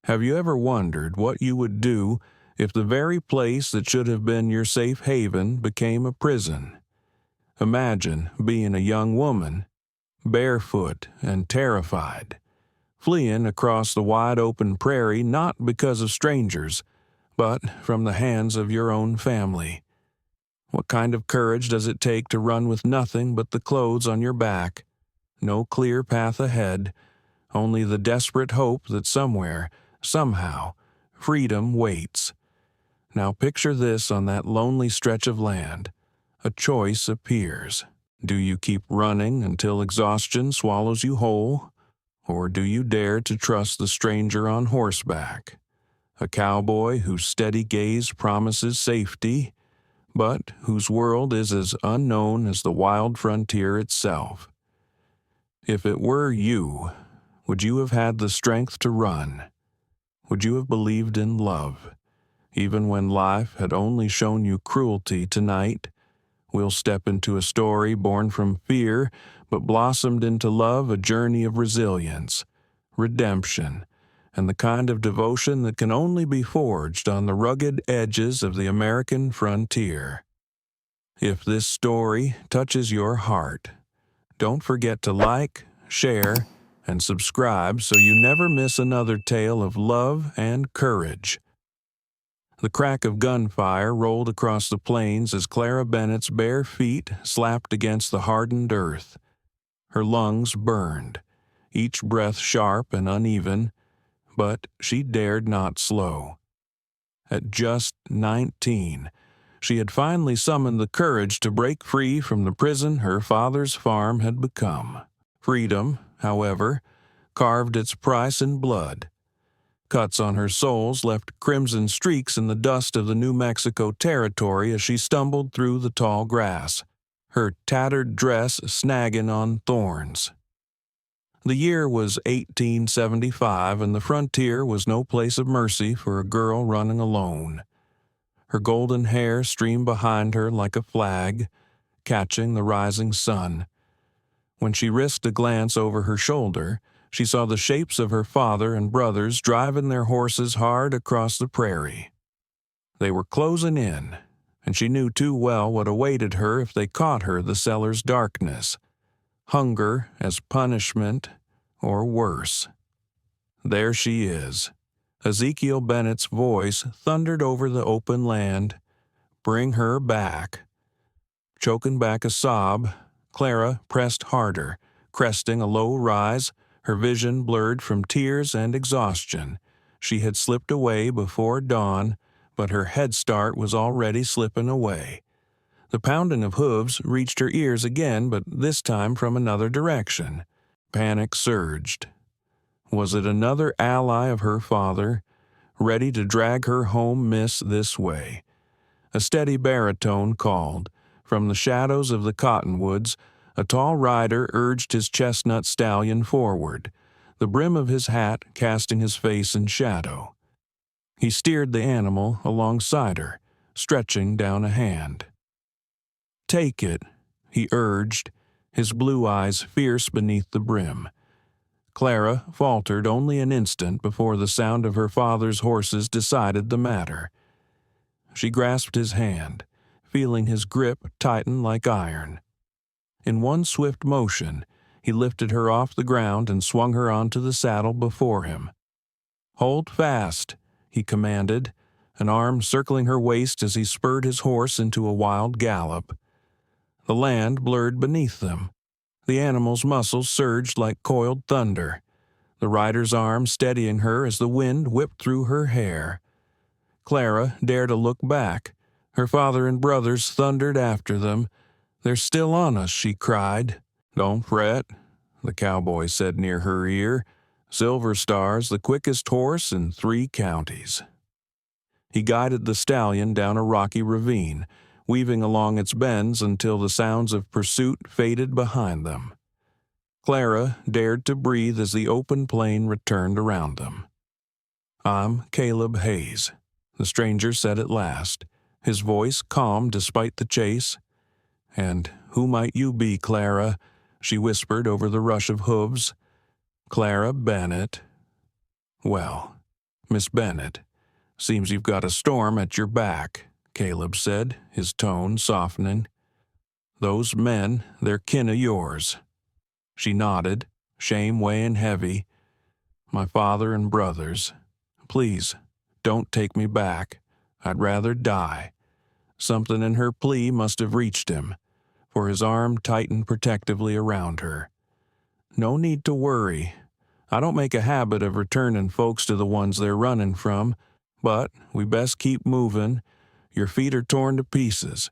Have you ever wondered what you would do if the very place that should have been your safe haven became a prison? Imagine being a young woman, barefoot and terrified, fleeing across the wide-open prairie not because of strangers, but from the hands of your own family. What kind of courage does it take to run with nothing but the clothes on your back? No clear path ahead, only the desperate hope that somewhere, somehow, freedom waits. Now picture this on that lonely stretch of land. A choice appears. Do you keep running until exhaustion swallows you whole? Or do you dare to trust the stranger on horseback? A cowboy whose steady gaze promises safety, but whose world is as unknown as the wild frontier itself. If it were you, would you have had the strength to run? Would you have believed in love, even when life had only shown you cruelty tonight? We'll step into a story born from fear, but blossomed into love, a journey of resilience, redemption, and the kind of devotion that can only be forged on the rugged edges of the American frontier. If this story touches your heart, don't forget to like, share, and subscribe so you never miss another tale of love and courage. The crack of gunfire rolled across the plains as Clara Bennett's bare feet slapped against the hardened earth. Her lungs burned, each breath sharp and uneven, but she dared not slow. At just 19, she had finally summoned the courage to break free from the prison her father's farm had become. Freedom, however, carved its price in blood. Cuts on her soles left crimson streaks in the dust of the New Mexico territory as she stumbled through the tall grass, her tattered dress snagging on thorns. The year was 1875, and the frontier was no place of mercy for a girl running alone. Her golden hair streamed behind her like a flag, catching the rising sun. When she risked a glance over her shoulder, she saw the shapes of her father and brothers driving their horses hard across the prairie. They were closing in, and she knew too well what awaited her if they caught her the cellar's darkness. Hunger as punishment, or worse. There she is. Ezekiel Bennett's voice thundered over the open land. Bring her back. Choking back a sob, Clara pressed harder, cresting a low rise, her vision blurred from tears and exhaustion. She had slipped away before dawn, but her head start was already slipping away. The pounding of hooves reached her ears again, but this time from another direction. Panic surged. Was it another ally of her father, ready to drag her home miss this way? A steady baritone called. From the shadows of the cottonwoods, a tall rider urged his chestnut stallion forward, the brim of his hat casting his face in shadow. He steered the animal alongside her, stretching down a hand. "Take it," he urged, his blue eyes fierce beneath the brim. Clara faltered only an instant before the sound of her father's horses decided the matter. She grasped his hand, feeling his grip tighten like iron. In one swift motion, he lifted her off the ground and swung her onto the saddle before him. "Hold fast," he commanded, an arm circling her waist as he spurred his horse into a wild gallop. The land blurred beneath them. The animal's muscles surged like coiled thunder, the rider's arm steadying her as the wind whipped through her hair. Clara dared to look back. Her father and brothers thundered after them. "They're still on us," she cried. "Don't fret," the cowboy said near her ear. "Silver Star's the quickest horse in 3 counties." He guided the stallion down a rocky ravine, weaving along its bends until the sounds of pursuit faded behind them. Clara dared to breathe as the open plain returned around them. "I'm Caleb Hayes," the stranger said at last, his voice calm despite the chase. "And who might you be, Clara?" she whispered over the rush of hooves. "Clara Bennett." Well, Miss Bennett, seems you've got a storm at your back, Caleb said, his tone softening. Those men, they're kin of yours. She nodded, shame weighing heavy. My father and brothers. Please, don't take me back. I'd rather die. Something in her plea must have reached him, for his arm tightened protectively around her. No need to worry. I don't make a habit of returning folks to the ones they're running from, but we best keep moving. Your feet are torn to pieces,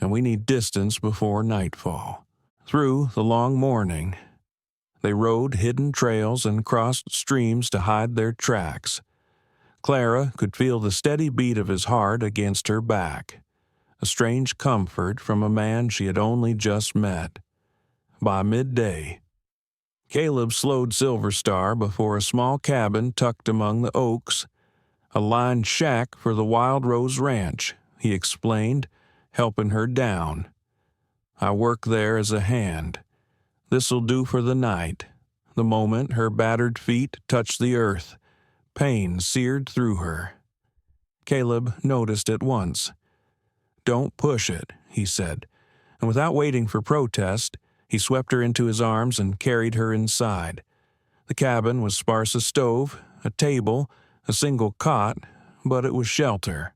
and we need distance before nightfall. Through the long morning, they rode hidden trails and crossed streams to hide their tracks. Clara could feel the steady beat of his heart against her back, a strange comfort from a man she had only just met. By midday, Caleb slowed Silver Star before a small cabin tucked among the oaks. A lined shack for the Wild Rose Ranch, he explained, helping her down. I work there as a hand. This'll do for the night. The moment her battered feet touched the earth, pain seared through her. Caleb noticed at once. Don't push it, he said, and without waiting for protest, he swept her into his arms and carried her inside. The cabin was sparse a stove, a table, a single cot, but it was shelter.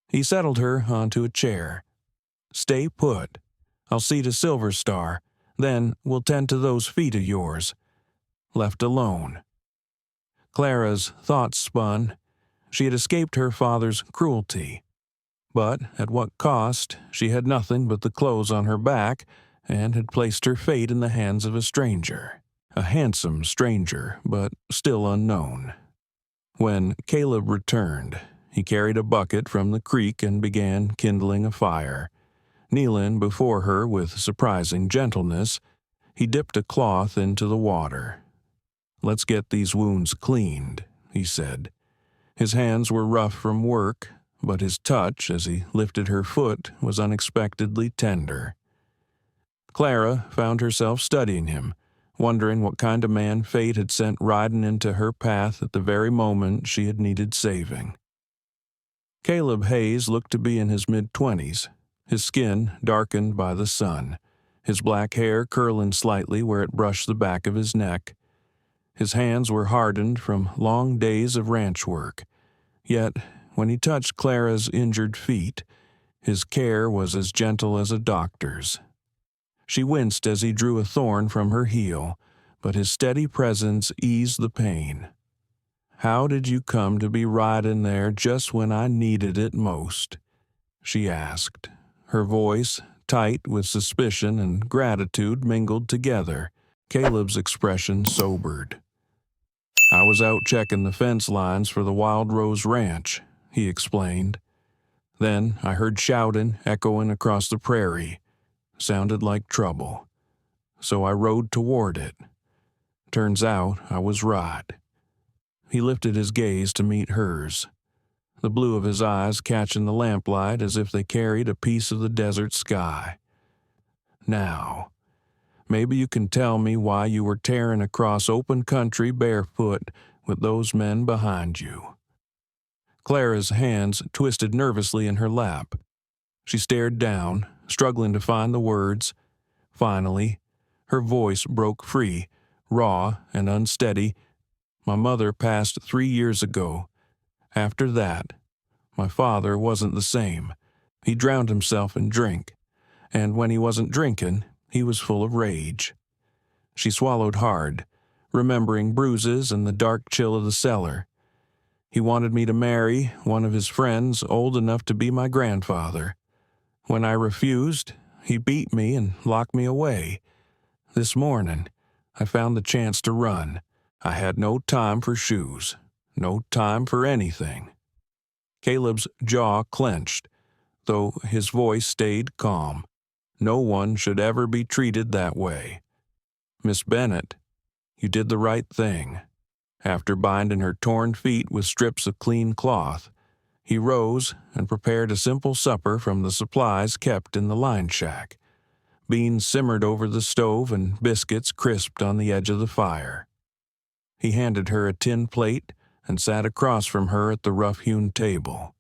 He settled her onto a chair. Stay put. I'll see to Silver Star, then we'll tend to those feet of yours. Left alone. Clara's thoughts spun. She had escaped her father's cruelty. But at what cost? She had nothing but the clothes on her back and had placed her fate in the hands of a stranger. A handsome stranger, but still unknown. When Caleb returned, he carried a bucket from the creek and began kindling a fire. Kneeling before her with surprising gentleness, he dipped a cloth into the water. Let's get these wounds cleaned, he said. His hands were rough from work, but his touch as he lifted her foot was unexpectedly tender. Clara found herself studying him, wondering what kind of man fate had sent riding into her path at the very moment she had needed saving. Caleb Hayes looked to be in his mid-20s, his skin darkened by the sun, his black hair curling slightly where it brushed the back of his neck. His hands were hardened from long days of ranch work, yet when he touched Clara's injured feet, his care was as gentle as a doctor's. She winced as he drew a thorn from her heel, but his steady presence eased the pain. How did you come to be riding there just when I needed it most? She asked, her voice tight with suspicion and gratitude mingled together. Caleb's expression sobered. I was out checking the fence lines for the Wild Rose Ranch, he explained. Then I heard shouting echoing across the prairie. Sounded like trouble. So I rode toward it. Turns out I was right. He lifted his gaze to meet hers, the blue of his eyes catching the lamplight as if they carried a piece of the desert sky. Now, maybe you can tell me why you were tearing across open country barefoot with those men behind you. Clara's hands twisted nervously in her lap. She stared down, struggling to find the words. Finally, her voice broke free, raw and unsteady. My mother passed 3 years ago. After that, my father wasn't the same. He drowned himself in drink, and when he wasn't drinking, he was full of rage. She swallowed hard, remembering bruises and the dark chill of the cellar. He wanted me to marry one of his friends old enough to be my grandfather. When I refused, he beat me and locked me away. This morning, I found the chance to run. I had no time for shoes, no time for anything. Caleb's jaw clenched, though his voice stayed calm. No one should ever be treated that way. Miss Bennett, you did the right thing. After binding her torn feet with strips of clean cloth, he rose and prepared a simple supper from the supplies kept in the line shack. Beans simmered over the stove and biscuits crisped on the edge of the fire. He handed her a tin plate, and sat across from her at the rough-hewn table.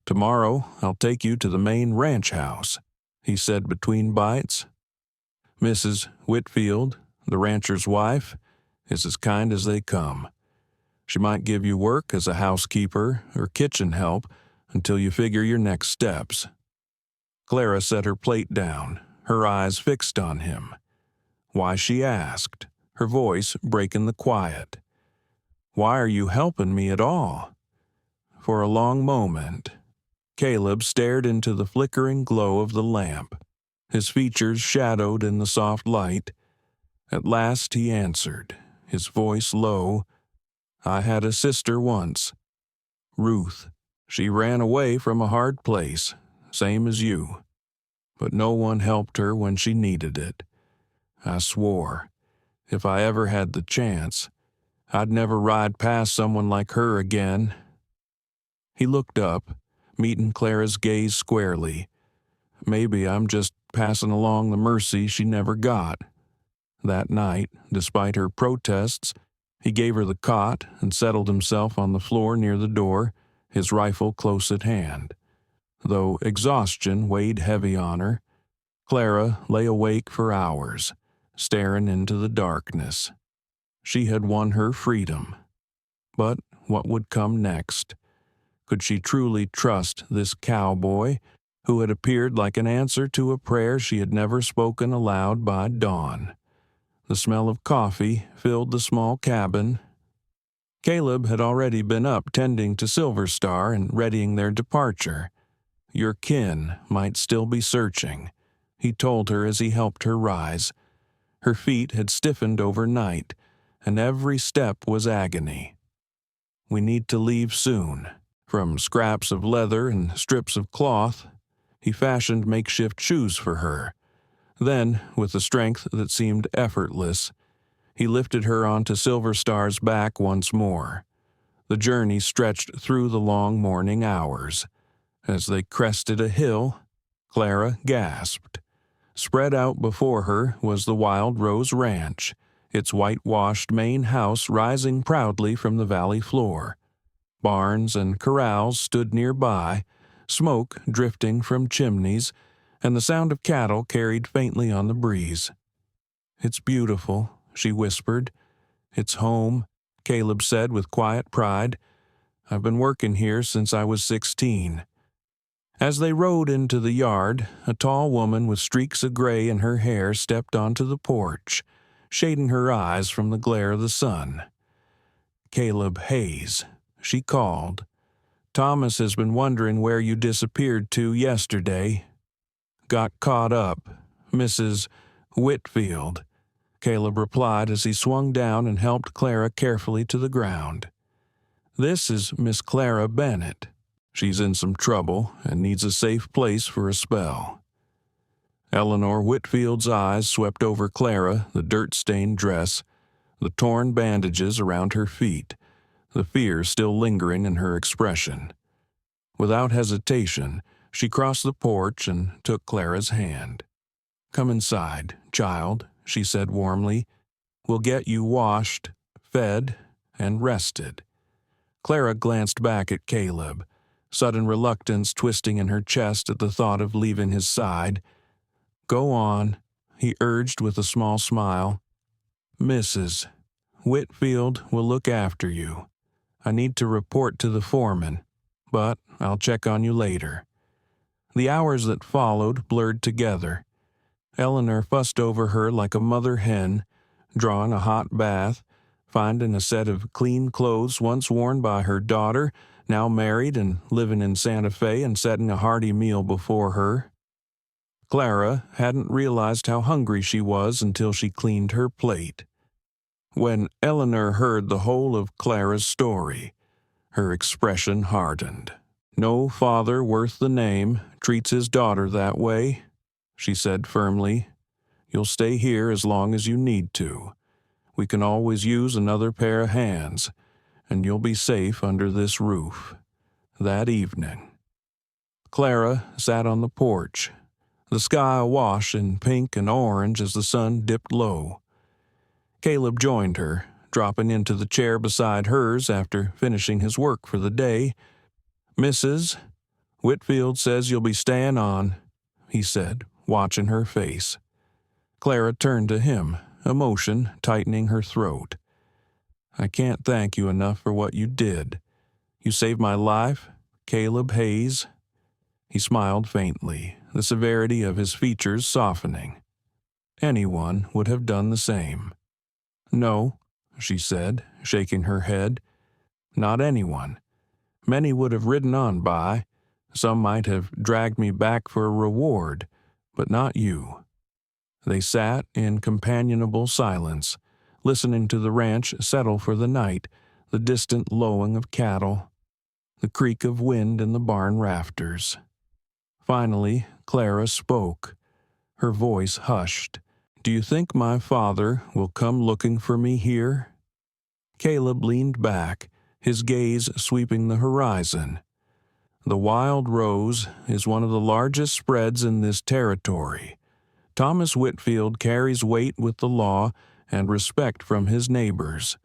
"Tomorrow I'll take you to the main ranch house," he said between bites. "Mrs. Whitfield, the rancher's wife, is as kind as they come. She might give you work as a housekeeper or kitchen help until you figure your next steps." Clara set her plate down, her eyes fixed on him. "Why?" she asked, her voice breaking the quiet. "Why are you helping me at all?" For a long moment, Caleb stared into the flickering glow of the lamp, his features shadowed in the soft light. At last he answered, his voice low, "I had a sister once, Ruth. She ran away from a hard place, same as you. But no one helped her when she needed it. I swore, if I ever had the chance, I'd never ride past someone like her again." He looked up, meeting Clara's gaze squarely. "Maybe I'm just passing along the mercy she never got." That night, despite her protests, he gave her the cot and settled himself on the floor near the door, his rifle close at hand. Though exhaustion weighed heavy on her, Clara lay awake for hours, staring into the darkness. She had won her freedom. But what would come next? Could she truly trust this cowboy, who had appeared like an answer to a prayer she had never spoken aloud by dawn? The smell of coffee filled the small cabin. Caleb had already been up tending to Silver Star and readying their departure. Your kin might still be searching, he told her as he helped her rise. Her feet had stiffened overnight, and every step was agony. "We need to leave soon." From scraps of leather and strips of cloth, he fashioned makeshift shoes for her. Then, with a strength that seemed effortless, he lifted her onto Silver Star's back once more. The journey stretched through the long morning hours. As they crested a hill, Clara gasped. Spread out before her was the Wild Rose Ranch, its whitewashed main house rising proudly from the valley floor. Barns and corrals stood nearby, smoke drifting from chimneys, and the sound of cattle carried faintly on the breeze. "It's beautiful," she whispered. "It's home," Caleb said with quiet pride. "I've been working here since I was 16. As they rode into the yard, a tall woman with streaks of gray in her hair stepped onto the porch, shading her eyes from the glare of the sun. "Caleb Hayes," she called. "Thomas has been wondering where you disappeared to yesterday." "Got caught up, Mrs. Whitfield," Caleb replied as he swung down and helped Clara carefully to the ground. "This is Miss Clara Bennett. She's in some trouble and needs a safe place for a spell." Eleanor Whitfield's eyes swept over Clara, the dirt-stained dress, the torn bandages around her feet, the fear still lingering in her expression. Without hesitation, she crossed the porch and took Clara's hand. "Come inside, child," she said warmly. "We'll get you washed, fed, and rested." Clara glanced back at Caleb, sudden reluctance twisting in her chest at the thought of leaving his side. "Go on," he urged with a small smile. "Mrs. Whitfield will look after you. I need to report to the foreman, but I'll check on you later." The hours that followed blurred together. Eleanor fussed over her like a mother hen, drawing a hot bath, finding a set of clean clothes once worn by her daughter, now married and living in Santa Fe, and setting a hearty meal before her. Clara hadn't realized how hungry she was until she cleaned her plate. When Eleanor heard the whole of Clara's story, her expression hardened. "No father worth the name treats his daughter that way," she said firmly. "You'll stay here as long as you need to. We can always use another pair of hands, and you'll be safe under this roof." That evening, Clara sat on the porch, the sky awash in pink and orange as the sun dipped low. Caleb joined her, dropping into the chair beside hers after finishing his work for the day. "Mrs. Whitfield says you'll be staying on," he said, watching her face. Clara turned to him, emotion tightening her throat. "I can't thank you enough for what you did. You saved my life, Caleb Hayes." He smiled faintly, the severity of his features softening. Anyone would have done the same. "No," she said, shaking her head. "Not anyone. Many would have ridden on by. Some might have dragged me back for a reward, but not you." They sat in companionable silence, listening to the ranch settle for the night, the distant lowing of cattle, the creak of wind in the barn rafters. Finally, Clara spoke, her voice hushed. "Do you think my father will come looking for me here?" Caleb leaned back, his gaze sweeping the horizon. "The Wild Rose is one of the largest spreads in this territory. Thomas Whitfield carries weight with the law and respect from his neighbors.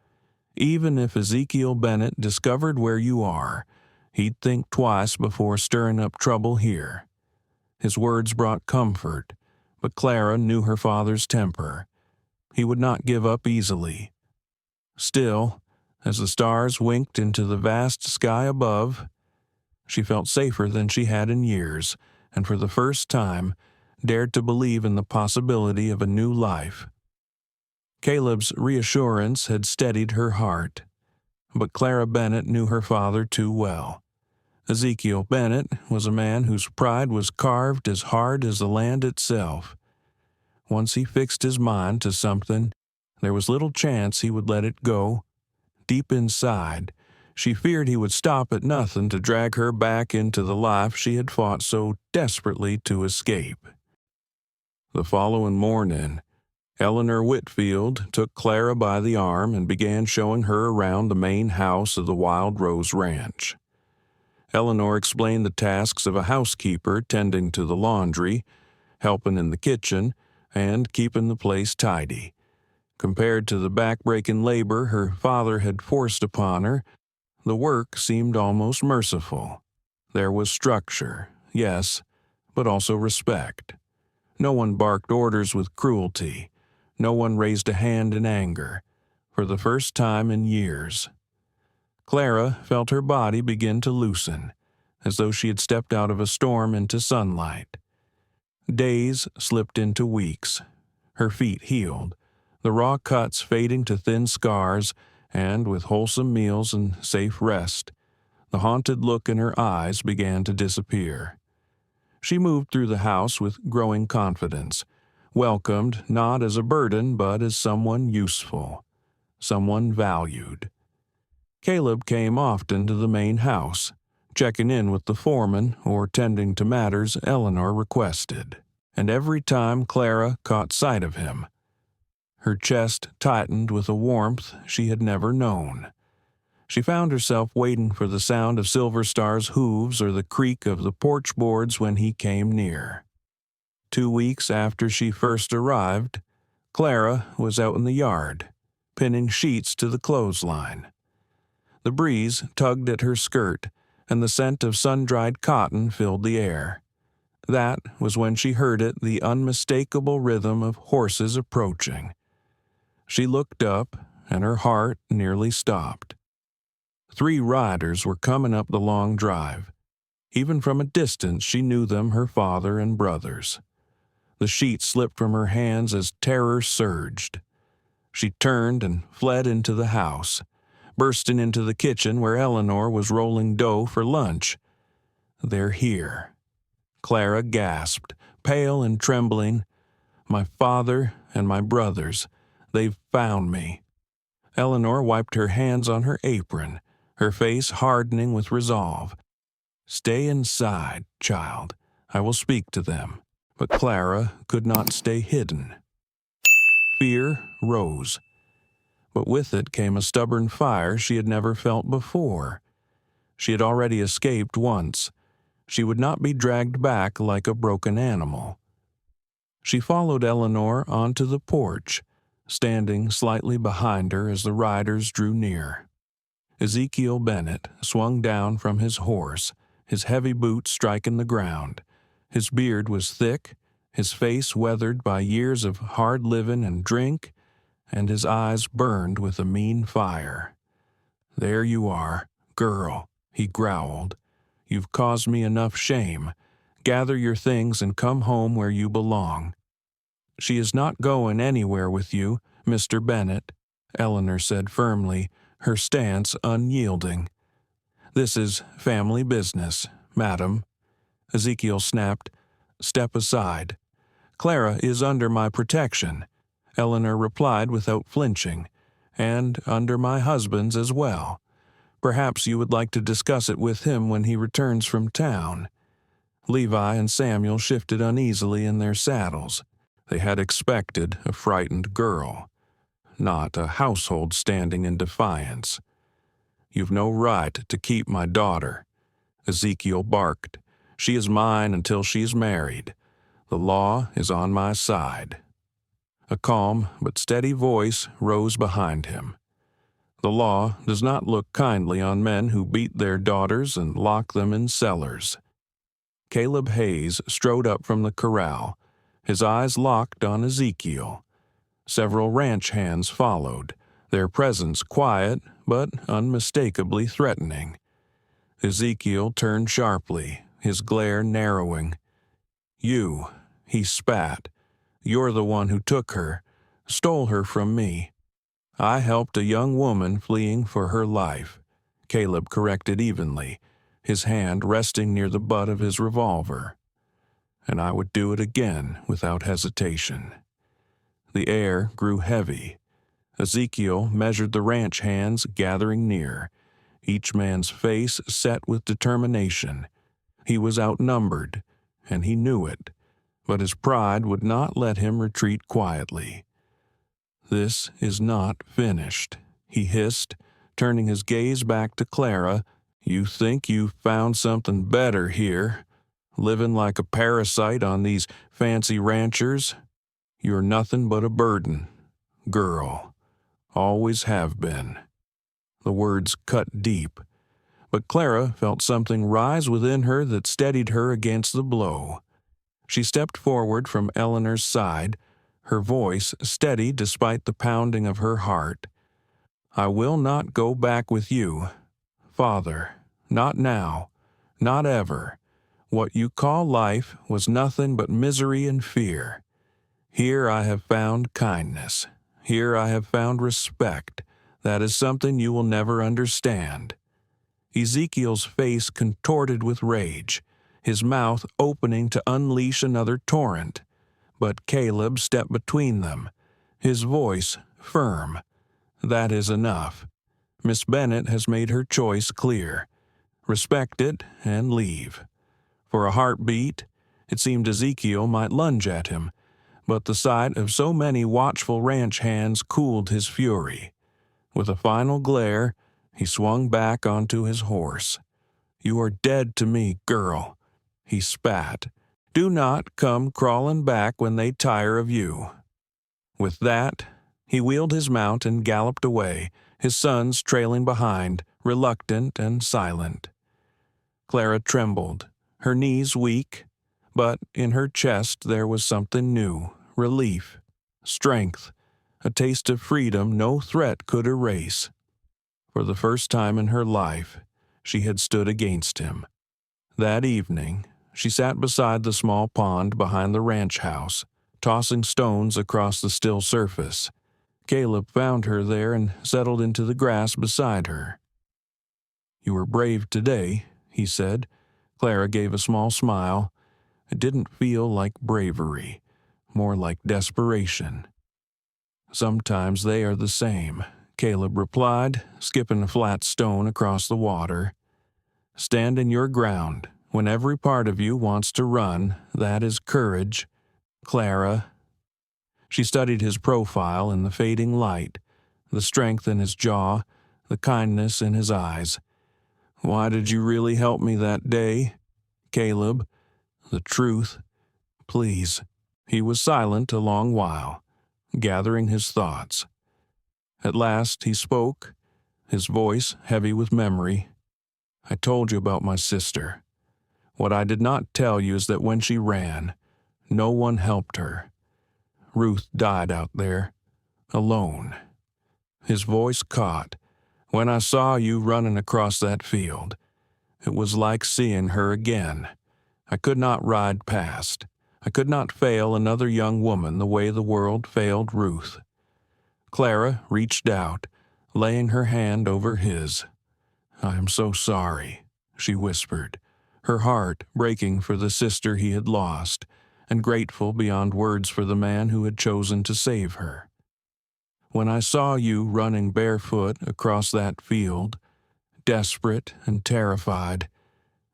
Even if Ezekiel Bennett discovered where you are, he'd think twice before stirring up trouble here." His words brought comfort, but Clara knew her father's temper. He would not give up easily. Still, as the stars winked into the vast sky above, she felt safer than she had in years, and for the first time dared to believe in the possibility of a new life. Caleb's reassurance had steadied her heart, but Clara Bennett knew her father too well. Ezekiel Bennett was a man whose pride was carved as hard as the land itself. Once he fixed his mind to something, there was little chance he would let it go. Deep inside, she feared he would stop at nothing to drag her back into the life she had fought so desperately to escape. The following morning, Eleanor Whitfield took Clara by the arm and began showing her around the main house of the Wild Rose Ranch. Eleanor explained the tasks of a housekeeper tending to the laundry, helping in the kitchen, and keeping the place tidy. Compared to the back-breaking labor her father had forced upon her, the work seemed almost merciful. There was structure, yes, but also respect. No one barked orders with cruelty. No one raised a hand in anger, for the first time in years. Clara felt her body begin to loosen, as though she had stepped out of a storm into sunlight. Days slipped into weeks. Her feet healed, the raw cuts fading to thin scars, and with wholesome meals and safe rest, the haunted look in her eyes began to disappear. She moved through the house with growing confidence, welcomed not as a burden but as someone useful, someone valued. Caleb came often to the main house, checking in with the foreman or tending to matters Eleanor requested, and every time Clara caught sight of him, her chest tightened with a warmth she had never known. She found herself waiting for the sound of Silver Star's hooves or the creak of the porch boards when he came near. 2 weeks after she first arrived, Clara was out in the yard, pinning sheets to the clothesline. The breeze tugged at her skirt, and the scent of sun-dried cotton filled the air. That was when she heard it, the unmistakable rhythm of horses approaching. She looked up, and her heart nearly stopped. 3 riders were coming up the long drive. Even from a distance she knew them her father and brothers. The sheet slipped from her hands as terror surged. She turned and fled into the house, bursting into the kitchen where Eleanor was rolling dough for lunch. "They're here." Clara gasped, pale and trembling. "My father and my brothers, they've found me." Eleanor wiped her hands on her apron, her face hardening with resolve. "Stay inside, child. I will speak to them." But Clara could not stay hidden. Fear rose, but with it came a stubborn fire she had never felt before. She had already escaped once. She would not be dragged back like a broken animal. She followed Eleanor onto the porch, standing slightly behind her as the riders drew near. Ezekiel Bennett swung down from his horse, his heavy boots striking the ground. His beard was thick, his face weathered by years of hard living and drink, and his eyes burned with a mean fire. "There you are, girl," he growled. "You've caused me enough shame. Gather your things and come home where you belong." "She is not going anywhere with you, Mr. Bennett," Eleanor said firmly, her stance unyielding. "This is family business, madam." Ezekiel snapped, "Step aside." "Clara is under my protection," Eleanor replied without flinching, "and under my husband's as well. Perhaps you would like to discuss it with him when he returns from town." Levi and Samuel shifted uneasily in their saddles. They had expected a frightened girl, not a household standing in defiance. "You've no right to keep my daughter," Ezekiel barked. "She is mine until she's married. The law is on my side." A calm but steady voice rose behind him. "The law does not look kindly on men who beat their daughters and lock them in cellars." Caleb Hayes strode up from the corral, his eyes locked on Ezekiel. Several ranch hands followed, their presence quiet but unmistakably threatening. Ezekiel turned sharply, his glare narrowing. "You," he spat, "you're the one who took her, stole her from me." "I helped a young woman fleeing for her life," Caleb corrected evenly, his hand resting near the butt of his revolver. "And I would do it again without hesitation." The air grew heavy. Ezekiel measured the ranch hands gathering near, each man's face set with determination. He was outnumbered, and he knew it, but his pride would not let him retreat quietly. "This is not finished," he hissed, turning his gaze back to Clara. "You think you've found something better here, living like a parasite on these fancy ranchers? You're nothing but a burden, girl. Always have been." The words cut deep, but Clara felt something rise within her that steadied her against the blow. She stepped forward from Eleanor's side, her voice steady despite the pounding of her heart. "I will not go back with you, Father. Not now. Not ever. What you call life was nothing but misery and fear. Here I have found kindness. Here I have found respect. That is something you will never understand." Ezekiel's face contorted with rage, his mouth opening to unleash another torrent. But Caleb stepped between them, his voice firm. "That is enough. Miss Bennett has made her choice clear. Respect it and leave." For a heartbeat, it seemed Ezekiel might lunge at him, but the sight of so many watchful ranch hands cooled his fury. With a final glare, he swung back onto his horse. "You are dead to me, girl," he spat. "Do not come crawling back when they tire of you." With that, he wheeled his mount and galloped away, his sons trailing behind, reluctant and silent. Clara trembled, her knees weak, but in her chest there was something new, relief, strength, a taste of freedom no threat could erase. For the first time in her life, she had stood against him. That evening, she sat beside the small pond behind the ranch house, tossing stones across the still surface. Caleb found her there and settled into the grass beside her. "You were brave today," he said. Clara gave a small smile. It didn't feel like bravery, more like desperation. "Sometimes they are the same," Caleb replied, skipping a flat stone across the water. "Stand your ground. When every part of you wants to run, that is courage, Clara." She studied his profile in the fading light, the strength in his jaw, the kindness in his eyes. "Why did you really help me that day, Caleb? The truth, please." He was silent a long while. gathering his thoughts. At last he spoke, his voice heavy with memory. "I told you about my sister. What I did not tell you is that when she ran, no one helped her. Ruth died out there, alone." His voice caught. "When I saw you running across that field, it was like seeing her again. I could not ride past. I could not fail another young woman the way the world failed Ruth." Clara reached out, laying her hand over his. "I am so sorry," she whispered, her heart breaking for the sister he had lost, and grateful beyond words for the man who had chosen to save her. "When I saw you running barefoot across that field, desperate and terrified,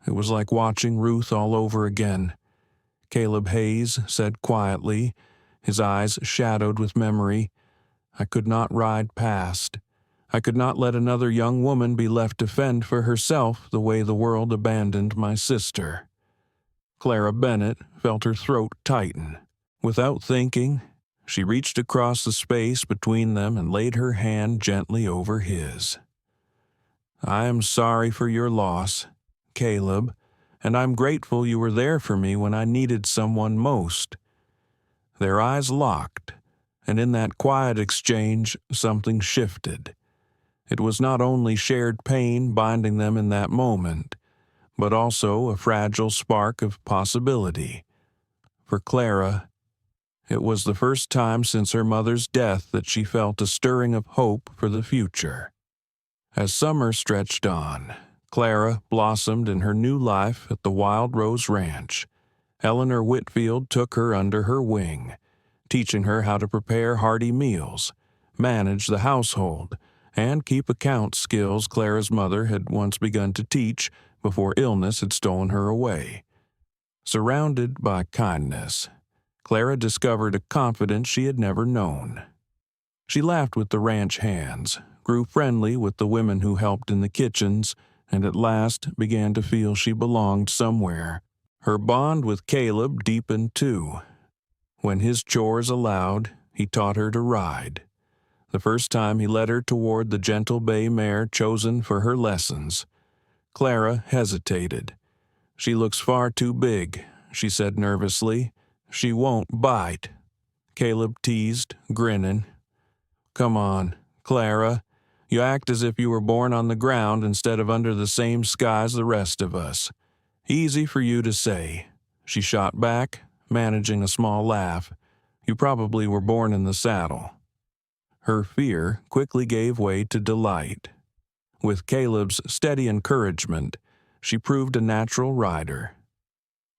it was like watching Ruth all over again," Caleb Hayes said quietly, his eyes shadowed with memory. "I could not ride past. I could not let another young woman be left to fend for herself the way the world abandoned my sister." Clara Bennett felt her throat tighten. Without thinking, she reached across the space between them and laid her hand gently over his. "I am sorry for your loss, Caleb, and I'm grateful you were there for me when I needed someone most." Their eyes locked, and in that quiet exchange something shifted. It was not only shared pain binding them in that moment, but also a fragile spark of possibility. For Clara, it was the first time since her mother's death that she felt a stirring of hope for the future. As summer stretched on, Clara blossomed in her new life at the Wild Rose Ranch. Eleanor Whitfield took her under her wing, teaching her how to prepare hearty meals, manage the household, and keep account skills Clara's mother had once begun to teach before illness had stolen her away. Surrounded by kindness, Clara discovered a confidence she had never known. She laughed with the ranch hands, grew friendly with the women who helped in the kitchens, and at last began to feel she belonged somewhere. Her bond with Caleb deepened too. When his chores allowed, he taught her to ride. The first time he led her toward the gentle bay mare chosen for her lessons, Clara hesitated. "She looks far too big," she said nervously. "She won't bite." Caleb teased, grinning. "Come on, Clara. You act as if you were born on the ground instead of under the same sky as the rest of us. Easy for you to say," she shot back, managing a small laugh. "You probably were born in the saddle." Her fear quickly gave way to delight. With Caleb's steady encouragement, she proved a natural rider.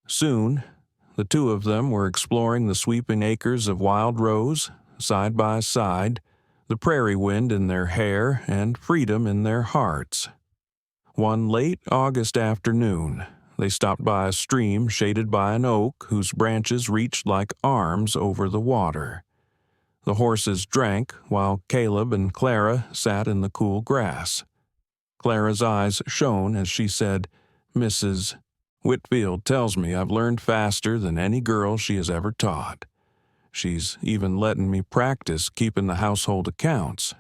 Soon, the two of them were exploring the sweeping acres of wild rose, side by side, the prairie wind in their hair and freedom in their hearts. One late August afternoon, they stopped by a stream shaded by an oak whose branches reached like arms over the water. The horses drank while Caleb and Clara sat in the cool grass. Clara's eyes shone as she said, "Mrs. Whitfield tells me I've learned faster than any girl she has ever taught. She's even letting me practice keeping the household accounts."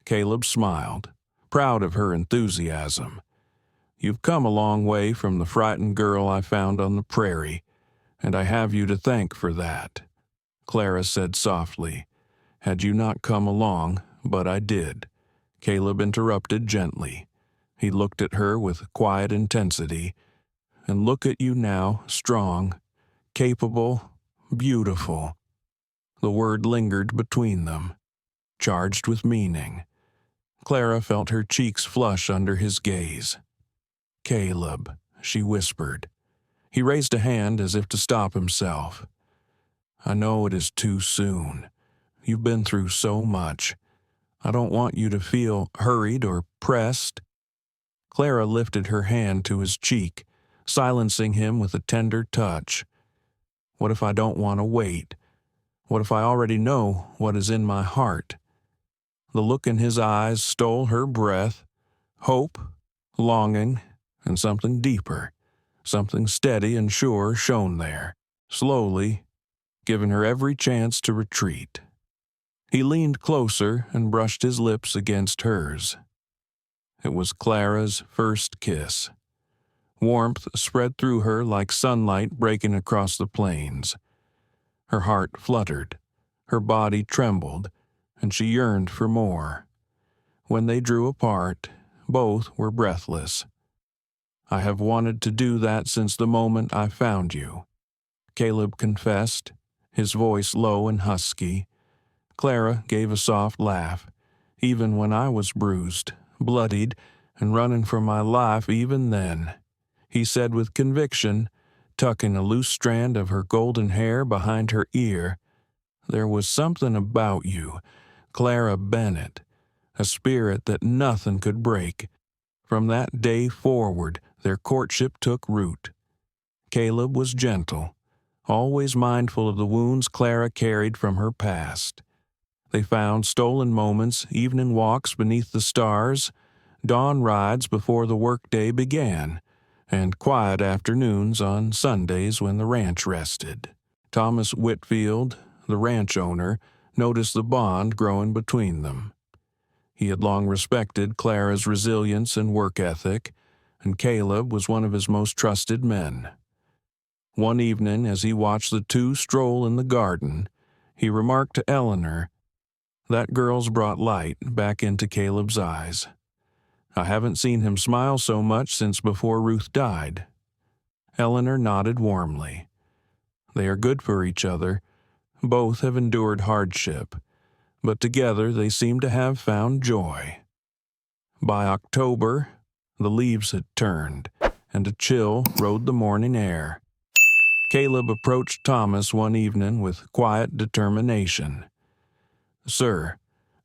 Caleb smiled, proud of her enthusiasm. "You've come a long way from the frightened girl I found on the prairie, and I have you to thank for that," Clara said softly. "Had you not come along, but I did," Caleb interrupted gently. He looked at her with quiet intensity. "And look at you now, strong, capable, beautiful." The word lingered between them, charged with meaning. Clara felt her cheeks flush under his gaze. "Caleb," she whispered. He raised a hand as if to stop himself. "I know it is too soon. You've been through so much. I don't want you to feel hurried or pressed." Clara lifted her hand to his cheek, silencing him with a tender touch. "What if I don't want to wait? What if I already know what is in my heart?" The look in his eyes stole her breath. Hope, longing, and something deeper, something steady and sure shone there, slowly, giving her every chance to retreat. He leaned closer and brushed his lips against hers. It was Clara's first kiss. Warmth spread through her like sunlight breaking across the plains. Her heart fluttered, her body trembled, and she yearned for more. When they drew apart, both were breathless. "I have wanted to do that since the moment I found you," Caleb confessed, his voice low and husky. Clara gave a soft laugh. "Even when I was bruised, bloodied, and running for my life even then," he said with conviction, tucking a loose strand of her golden hair behind her ear. "There was something about you, Clara Bennett, a spirit that nothing could break." From that day forward, their courtship took root. Caleb was gentle, always mindful of the wounds Clara carried from her past. They found stolen moments, evening walks beneath the stars, dawn rides before the workday began, and quiet afternoons on Sundays when the ranch rested. Thomas Whitfield, the ranch owner, noticed the bond growing between them. He had long respected Clara's resilience and work ethic, and Caleb was one of his most trusted men. One evening, as he watched the two stroll in the garden, he remarked to Eleanor, "That girl's brought light back into Caleb's eyes. I haven't seen him smile so much since before Ruth died." Eleanor nodded warmly. They are good for each other. Both have endured hardship, but together they seem to have found joy. By October, the leaves had turned, and a chill rode the morning air. Caleb approached Thomas one evening with quiet determination. "Sir,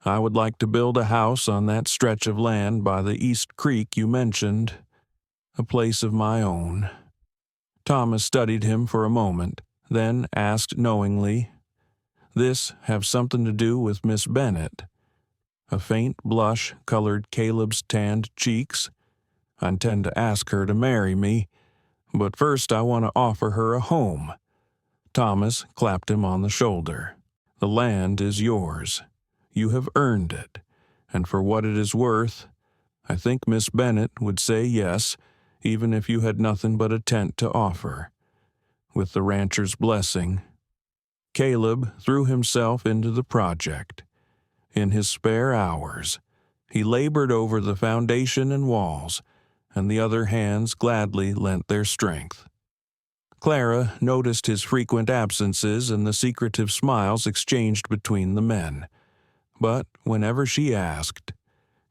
I would like to build a house on that stretch of land by the East Creek you mentioned, a place of my own." Thomas studied him for a moment, then asked knowingly, "This have something to do with Miss Bennett?" A faint blush colored Caleb's tanned cheeks. "I intend to ask her to marry me, but first I want to offer her a home." Thomas clapped him on the shoulder. "The land is yours. You have earned it, and for what it is worth, I think Miss Bennett would say yes, even if you had nothing but a tent to offer." With the rancher's blessing, Caleb threw himself into the project. In his spare hours, he labored over the foundation and walls, and the other hands gladly lent their strength. Clara noticed his frequent absences and the secretive smiles exchanged between the men. But whenever she asked,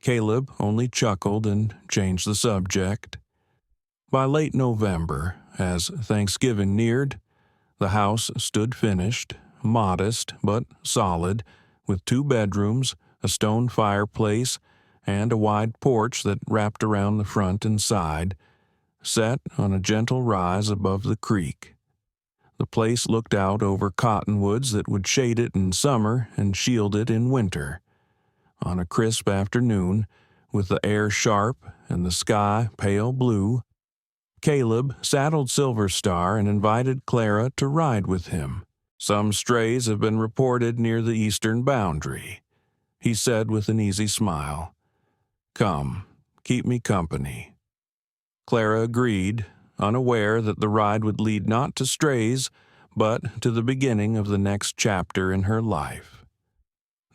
Caleb only chuckled and changed the subject. By late November, as Thanksgiving neared, the house stood finished, modest but solid, with 2 bedrooms, a stone fireplace, and a wide porch that wrapped around the front and side, set on a gentle rise above the creek. The place looked out over cottonwoods that would shade it in summer and shield it in winter. On a crisp afternoon, with the air sharp and the sky pale blue, Caleb saddled Silver Star and invited Clara to ride with him. "Some strays have been reported near the eastern boundary," he said with an easy smile. "Come, keep me company." Clara agreed, unaware that the ride would lead not to strays, but to the beginning of the next chapter in her life.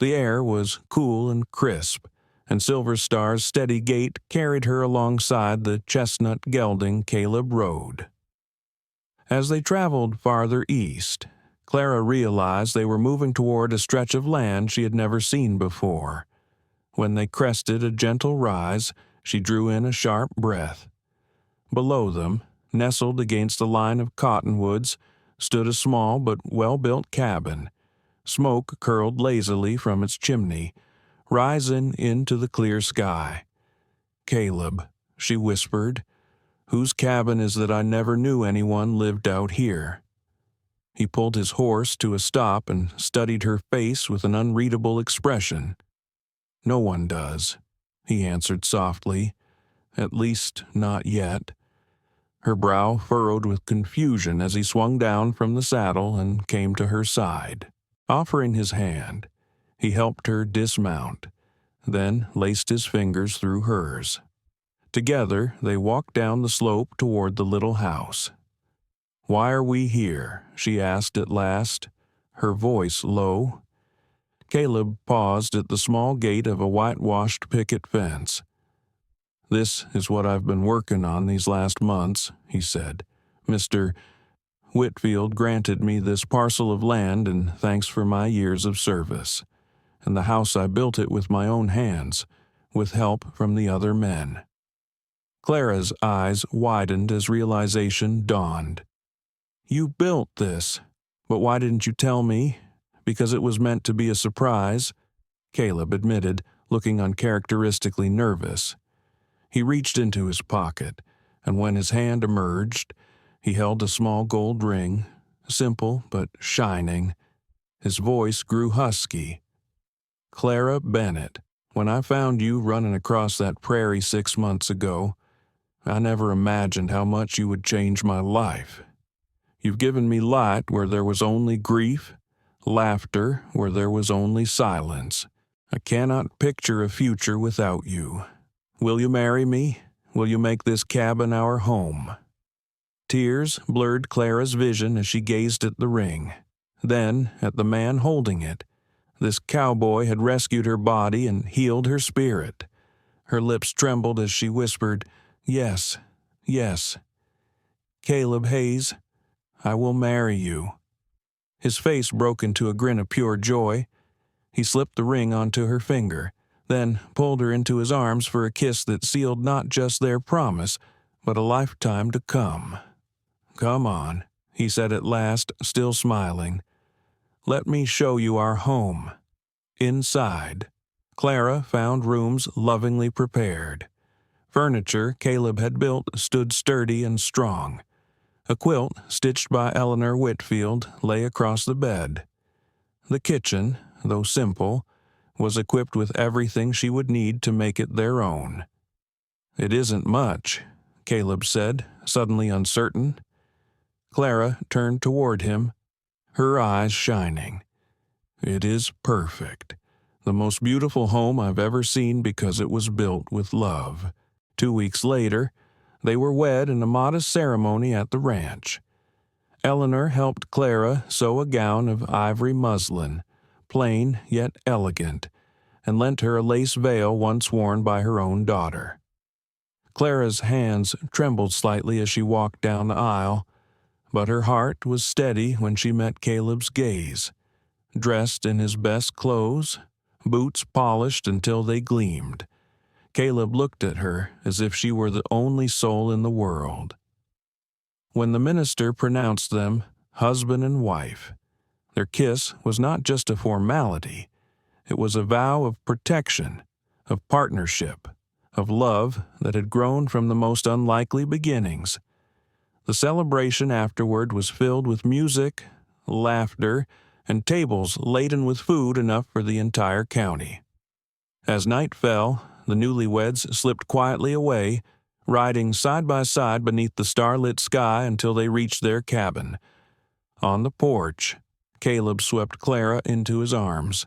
The air was cool and crisp, and Silver Star's steady gait carried her alongside the chestnut gelding Caleb rode. As they traveled farther east, Clara realized they were moving toward a stretch of land she had never seen before. When they crested a gentle rise, she drew in a sharp breath. Below them, nestled against a line of cottonwoods, stood a small but well-built cabin. Smoke curled lazily from its chimney, rising into the clear sky. "Caleb," she whispered, "whose cabin is that I never knew anyone lived out here?" He pulled his horse to a stop and studied her face with an unreadable expression. "No one does," he answered softly. "At least, not yet." Her brow furrowed with confusion as he swung down from the saddle and came to her side. Offering his hand, He helped her dismount, then laced his fingers through hers. Together, they walked down the slope toward the little house. "Why are we here?" she asked at last, her voice low. Caleb paused at the small gate of a whitewashed picket fence. "This is what I've been working on these last months," he said. "Mr. Whitfield granted me this parcel of land in thanks for my years of service. And the house I built it with my own hands, with help from the other men." Clara's eyes widened as realization dawned. "You built this, but why didn't you tell me? Because it was meant to be a surprise," Caleb admitted, looking uncharacteristically nervous. He reached into his pocket, and when his hand emerged, he held a small gold ring, simple but shining. His voice grew husky. "Clara Bennett, when I found you running across that prairie 6 months ago, I never imagined how much you would change my life. You've given me light where there was only grief, laughter where there was only silence. I cannot picture a future without you. Will you marry me? Will you make this cabin our home?" Tears blurred Clara's vision as she gazed at the ring, then at the man holding it. This cowboy had rescued her body and healed her spirit. Her lips trembled as she whispered, "Yes, yes. Caleb Hayes, I will marry you." His face broke into a grin of pure joy. He slipped the ring onto her finger, then pulled her into his arms for a kiss that sealed not just their promise, but a lifetime to come. "Come on," he said at last, still smiling. "Let me show you our home." Inside, Clara found rooms lovingly prepared. Furniture Caleb had built stood sturdy and strong. A quilt, stitched by Eleanor Whitfield, lay across the bed. The kitchen, though simple, was equipped with everything she would need to make it their own. "It isn't much," Caleb said, suddenly uncertain. Clara turned toward him, her eyes shining. "It is perfect. The most beautiful home I've ever seen because it was built with love." 2 weeks later, they were wed in a modest ceremony at the ranch. Eleanor helped Clara sew a gown of ivory muslin, plain yet elegant, and lent her a lace veil once worn by her own daughter. Clara's hands trembled slightly as she walked down the aisle, but her heart was steady when she met Caleb's gaze. Dressed in his best clothes, boots polished until they gleamed, Caleb looked at her as if she were the only soul in the world. When the minister pronounced them husband and wife, their kiss was not just a formality. It was a vow of protection, of partnership, of love that had grown from the most unlikely beginnings. The celebration afterward was filled with music, laughter, and tables laden with food enough for the entire county. As night fell, the newlyweds slipped quietly away, riding side by side beneath the starlit sky until they reached their cabin. On the porch, Caleb swept Clara into his arms.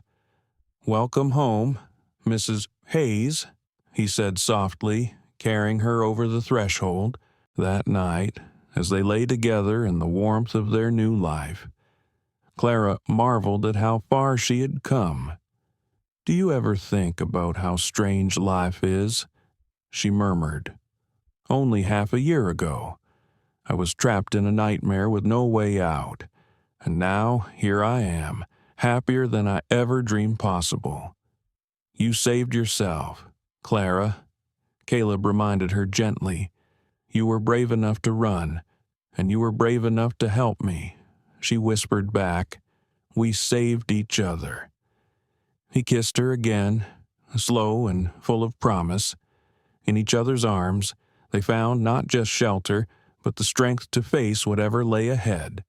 "Welcome home, Mrs. Hayes," he said softly, carrying her over the threshold. That night, as they lay together in the warmth of their new life, Clara marveled at how far she had come. "Do you ever think about how strange life is?" she murmured. "Only half a year ago, I was trapped in a nightmare with no way out, and now here I am, happier than I ever dreamed possible." "You saved yourself, Clara," Caleb reminded her gently. "You were brave enough to run, and you were brave enough to help me," she whispered back. "We saved each other." He kissed her again, slow and full of promise. In each other's arms, they found not just shelter, but the strength to face whatever lay ahead.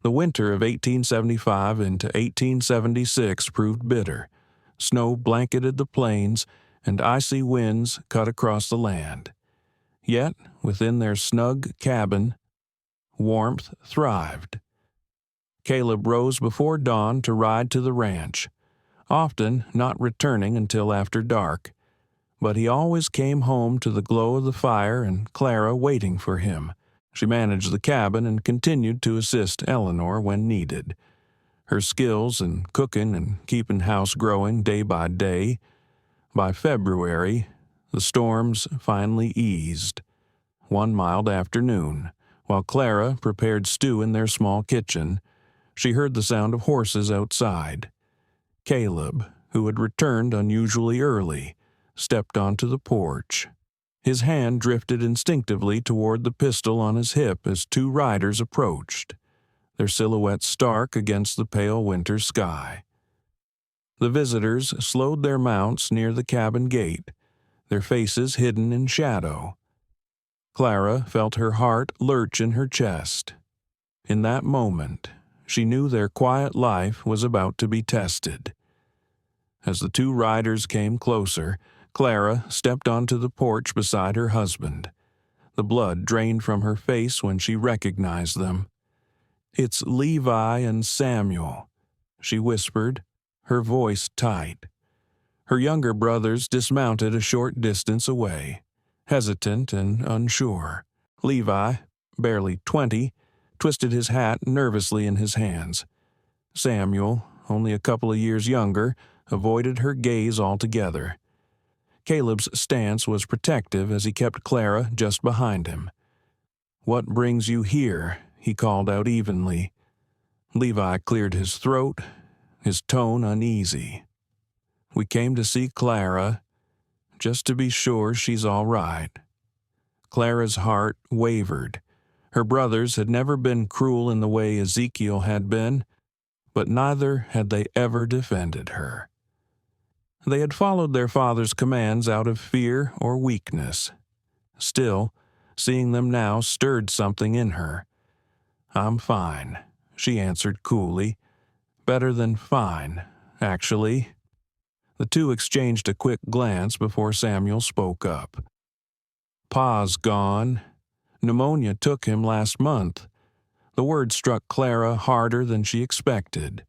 The winter of 1875 into 1876 proved bitter. Snow blanketed the plains, and icy winds cut across the land. Yet, within their snug cabin, warmth thrived. Caleb rose before dawn to ride to the ranch. often not returning until after dark, but he always came home to the glow of the fire and Clara waiting for him. She managed the cabin and continued to assist Eleanor when needed. Her skills in cooking and keeping house growing day by day. By February, the storms finally eased. One mild afternoon, while Clara prepared stew in their small kitchen, she heard the sound of horses outside. Caleb, who had returned unusually early, stepped onto the porch. His hand drifted instinctively toward the pistol on his hip as two riders approached, their silhouettes stark against the pale winter sky. The visitors slowed their mounts near the cabin gate, their faces hidden in shadow. Clara felt her heart lurch in her chest. In that moment, she knew their quiet life was about to be tested. As the two riders came closer, Clara stepped onto the porch beside her husband. The blood drained from her face when she recognized them. "It's Levi and Samuel," she whispered, her voice tight. Her younger brothers dismounted a short distance away, hesitant and unsure. Levi, barely 20, twisted his hat nervously in his hands. Samuel, only a couple of years younger, avoided her gaze altogether. Caleb's stance was protective as he kept Clara just behind him. "What brings you here?" he called out evenly. Levi cleared his throat, his tone uneasy. "We came to see Clara, just to be sure she's all right." Clara's heart wavered. Her brothers had never been cruel in the way Ezekiel had been, but neither had they ever defended her. They had followed their father's commands out of fear or weakness. Still, seeing them now stirred something in her. "I'm fine," she answered coolly. "Better than fine, actually." The two exchanged a quick glance before Samuel spoke up. "Pa's gone. Pneumonia took him last month." The word struck Clara harder than she expected.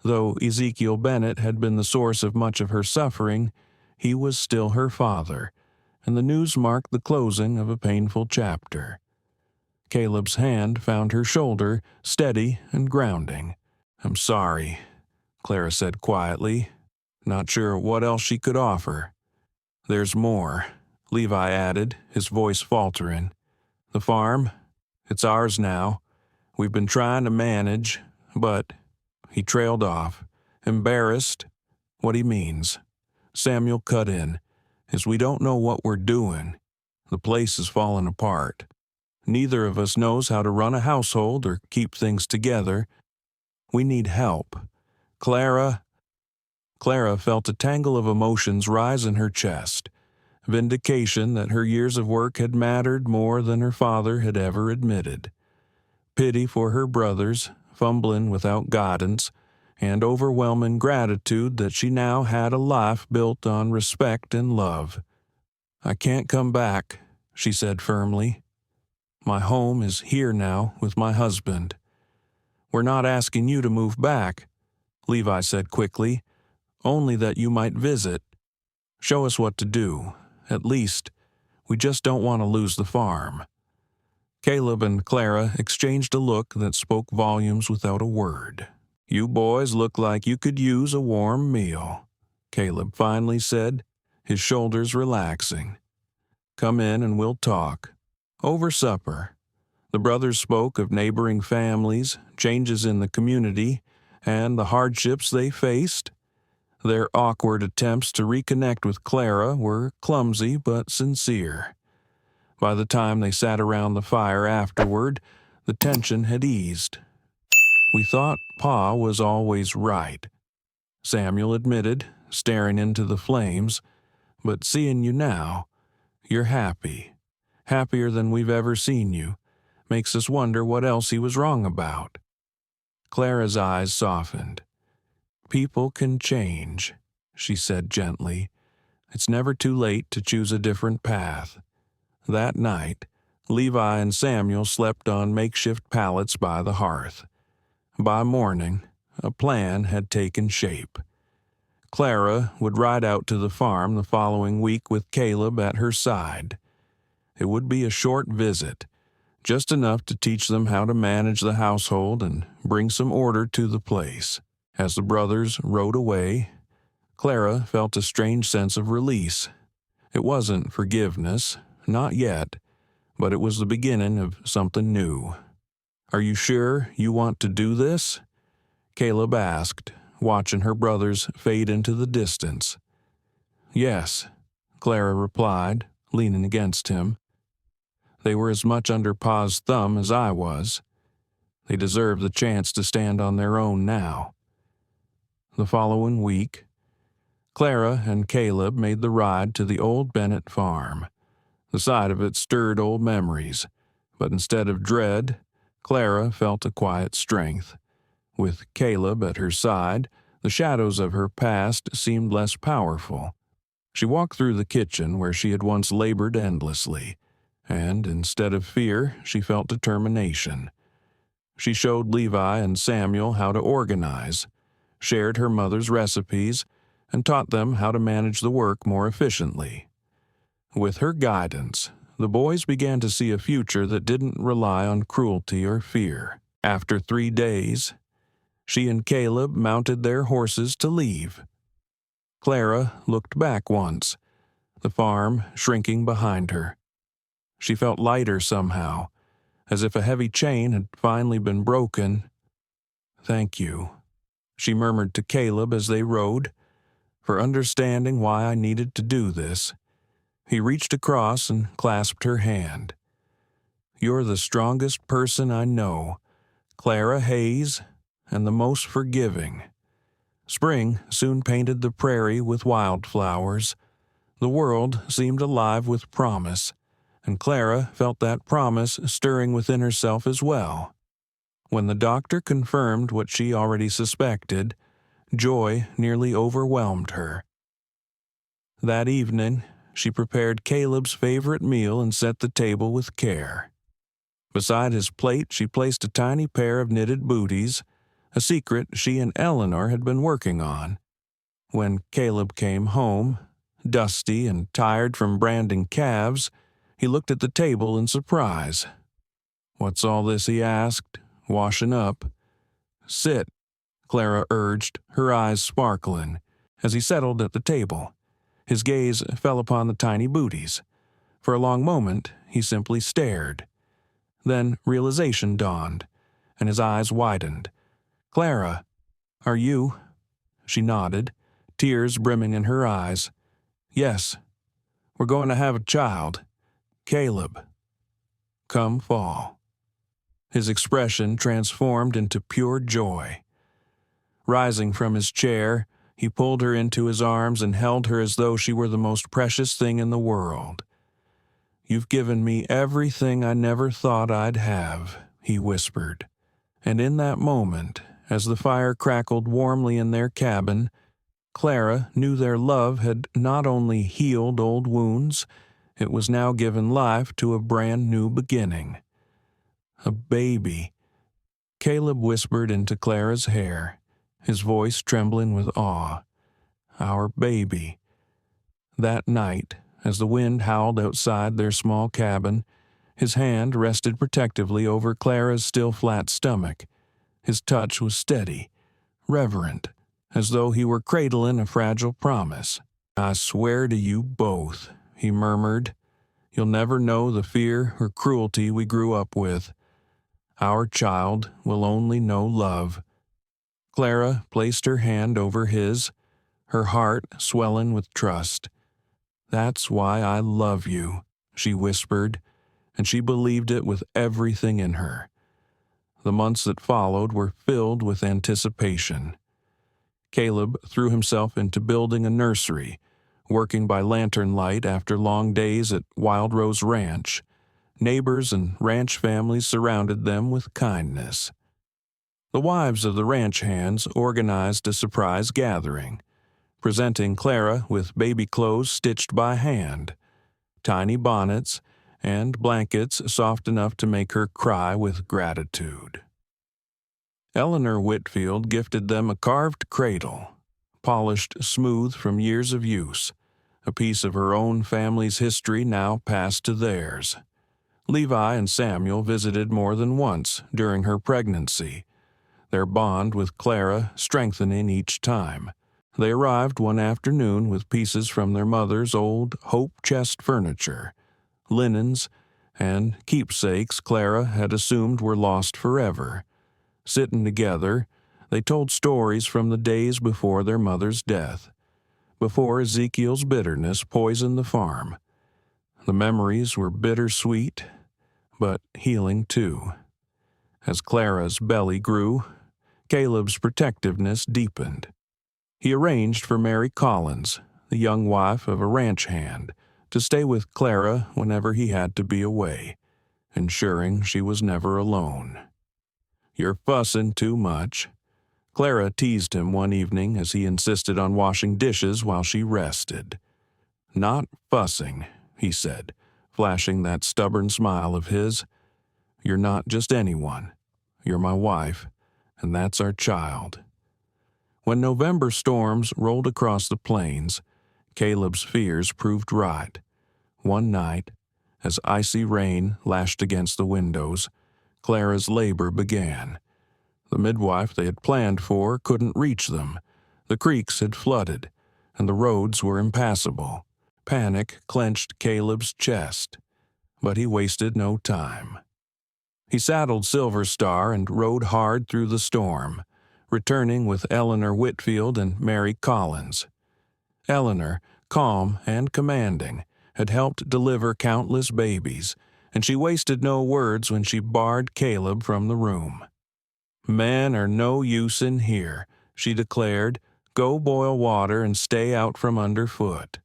Though Ezekiel Bennett had been the source of much of her suffering, he was still her father, and the news marked the closing of a painful chapter. Caleb's hand found her shoulder, steady and grounding. "I'm sorry," Clara said quietly, not sure what else she could offer. "There's more," Levi added, his voice faltering. "The farm? It's ours now. We've been trying to manage, but—" He trailed off, embarrassed what he means. Samuel cut in. "As we don't know what we're doing. The place is falling apart. Neither of us knows how to run a household or keep things together. We need help. Clara felt a tangle of emotions rise in her chest. Vindication that her years of work had mattered more than her father had ever admitted. Pity for her brothers, fumbling without guidance, and overwhelming gratitude that she now had a life built on respect and love. "I can't come back," she said firmly. "My home is here now with my husband." "We're not asking you to move back," Levi said quickly, "only that you might visit. Show us what to do. At least, we just don't want to lose the farm." Caleb and Clara exchanged a look that spoke volumes without a word. "You boys look like you could use a warm meal," Caleb finally said, his shoulders relaxing. "Come in and we'll talk." Over supper, the brothers spoke of neighboring families, changes in the community, and the hardships they faced. Their awkward attempts to reconnect with Clara were clumsy but sincere. By the time they sat around the fire afterward, the tension had eased. "We thought Pa was always right," Samuel admitted, staring into the flames. "But seeing you now, you're happy. Happier than we've ever seen you. Makes us wonder what else he was wrong about." Clara's eyes softened. "People can change," she said gently. "It's never too late to choose a different path." That night, Levi and Samuel slept on makeshift pallets by the hearth. By morning, a plan had taken shape. Clara would ride out to the farm the following week with Caleb at her side. It would be a short visit, just enough to teach them how to manage the household and bring some order to the place. As the brothers rode away, Clara felt a strange sense of release. It wasn't forgiveness, not yet, but it was the beginning of something new. "Are you sure you want to do this?" Caleb asked, watching her brothers fade into the distance. "Yes," Clara replied, leaning against him. They were as much under Pa's thumb as I was. They deserved the chance to stand on their own now. The following week, Clara and Caleb made the ride to the old Bennett farm. The sight of it stirred old memories, but instead of dread, Clara felt a quiet strength. With Caleb at her side, the shadows of her past seemed less powerful. She walked through the kitchen where she had once labored endlessly, and instead of fear, she felt determination. She showed Levi and Samuel how to organize, shared her mother's recipes, and taught them how to manage the work more efficiently. With her guidance, the boys began to see a future that didn't rely on cruelty or fear. After 3 days, she and Caleb mounted their horses to leave. Clara looked back once, the farm shrinking behind her. She felt lighter somehow, as if a heavy chain had finally been broken. "Thank you," she murmured to Caleb as they rode, "for understanding why I needed to do this." He reached across and clasped her hand. "You're the strongest person I know, Clara Hayes, and the most forgiving." Spring soon painted the prairie with wildflowers. The world seemed alive with promise, and Clara felt that promise stirring within herself as well. When the doctor confirmed what she already suspected, joy nearly overwhelmed her. That evening, she prepared Caleb's favorite meal and set the table with care. Beside his plate, she placed a tiny pair of knitted booties, a secret she and Eleanor had been working on. When Caleb came home, dusty and tired from branding calves, he looked at the table in surprise. "What's all this?" he asked, washing up. "Sit," Clara urged, her eyes sparkling. As he settled at the table, his gaze fell upon the tiny booties. For a long moment, he simply stared. Then realization dawned, and his eyes widened. "Clara, are you?" She nodded, tears brimming in her eyes. "Yes, we're going to have a child. Caleb. Come fall." His expression transformed into pure joy. Rising from his chair, he pulled her into his arms and held her as though she were the most precious thing in the world. "You've given me everything I never thought I'd have," he whispered. And in that moment, as the fire crackled warmly in their cabin, Clara knew their love had not only healed old wounds, it was now given life to a brand new beginning. "A baby," Caleb whispered into Clara's hair, his voice trembling with awe. "Our baby." That night, as the wind howled outside their small cabin, his hand rested protectively over Clara's still flat stomach. His touch was steady, reverent, as though he were cradling a fragile promise. "I swear to you both," he murmured, "you'll never know the fear or cruelty we grew up with. Our child will only know love." Clara placed her hand over his, her heart swelling with trust. "That's why I love you," she whispered, and she believed it with everything in her. The months that followed were filled with anticipation. Caleb threw himself into building a nursery, working by lantern light after long days at Wild Rose Ranch. Neighbors and ranch families surrounded them with kindness. The wives of the ranch hands organized a surprise gathering, presenting Clara with baby clothes stitched by hand, tiny bonnets, and blankets soft enough to make her cry with gratitude. Eleanor Whitfield gifted them a carved cradle, polished smooth from years of use, a piece of her own family's history now passed to theirs. Levi and Samuel visited more than once during her pregnancy, their bond with Clara strengthening each time. They arrived one afternoon with pieces from their mother's old Hope chest furniture, linens, and keepsakes Clara had assumed were lost forever. Sitting together, they told stories from the days before their mother's death, before Ezekiel's bitterness poisoned the farm. The memories were bittersweet, but healing too. As Clara's belly grew, Caleb's protectiveness deepened. He arranged for Mary Collins, the young wife of a ranch hand, to stay with Clara whenever he had to be away, ensuring she was never alone. "You're fussing too much," Clara teased him one evening as he insisted on washing dishes while she rested. "Not fussing," he said, flashing that stubborn smile of his. "You're not just anyone. You're my wife, and that's our child." When November storms rolled across the plains, Caleb's fears proved right. One night, as icy rain lashed against the windows, Clara's labor began. The midwife they had planned for couldn't reach them. The creeks had flooded, and the roads were impassable. Panic clenched Caleb's chest, but he wasted no time. He saddled Silver Star and rode hard through the storm, returning with Eleanor Whitfield and Mary Collins. Eleanor, calm and commanding, had helped deliver countless babies, and she wasted no words when she barred Caleb from the room. "Men are no use in here," she declared. "Go boil water and stay out from underfoot."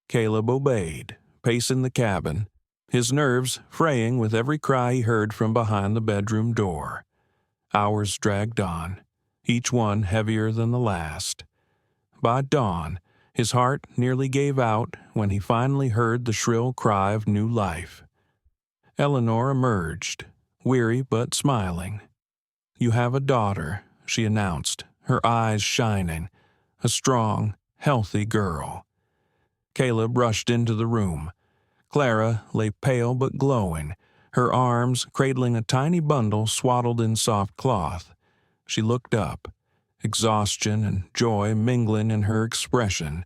Caleb obeyed, pacing the cabin, his nerves fraying with every cry he heard from behind the bedroom door. Hours dragged on, each one heavier than the last. By dawn, his heart nearly gave out when he finally heard the shrill cry of new life. Eleanor emerged, weary but smiling. "You have a daughter," she announced, her eyes shining. "A strong, healthy girl." Caleb rushed into the room. Clara lay pale but glowing, her arms cradling a tiny bundle swaddled in soft cloth. She looked up, exhaustion and joy mingling in her expression.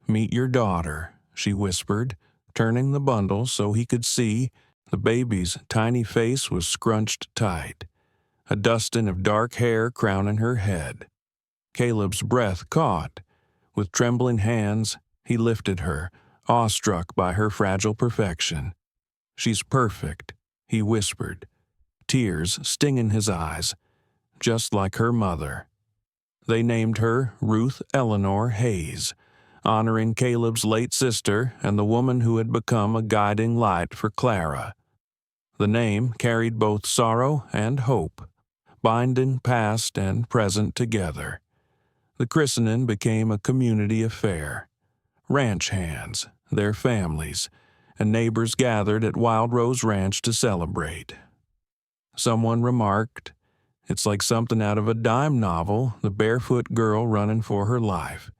"Meet your daughter," she whispered, turning the bundle so he could see. The baby's tiny face was scrunched tight, a dusting of dark hair crowning her head. Caleb's breath caught. With trembling hands, he lifted her, awestruck by her fragile perfection. "She's perfect," he whispered, tears stinging his eyes, "just like her mother." They named her Ruth Eleanor Hayes, honoring Caleb's late sister and the woman who had become a guiding light for Clara. The name carried both sorrow and hope, binding past and present together. The christening became a community affair. Ranch hands, their families, and neighbors gathered at Wild Rose Ranch to celebrate. Someone remarked, "It's like something out of a dime novel, the barefoot girl running for her life,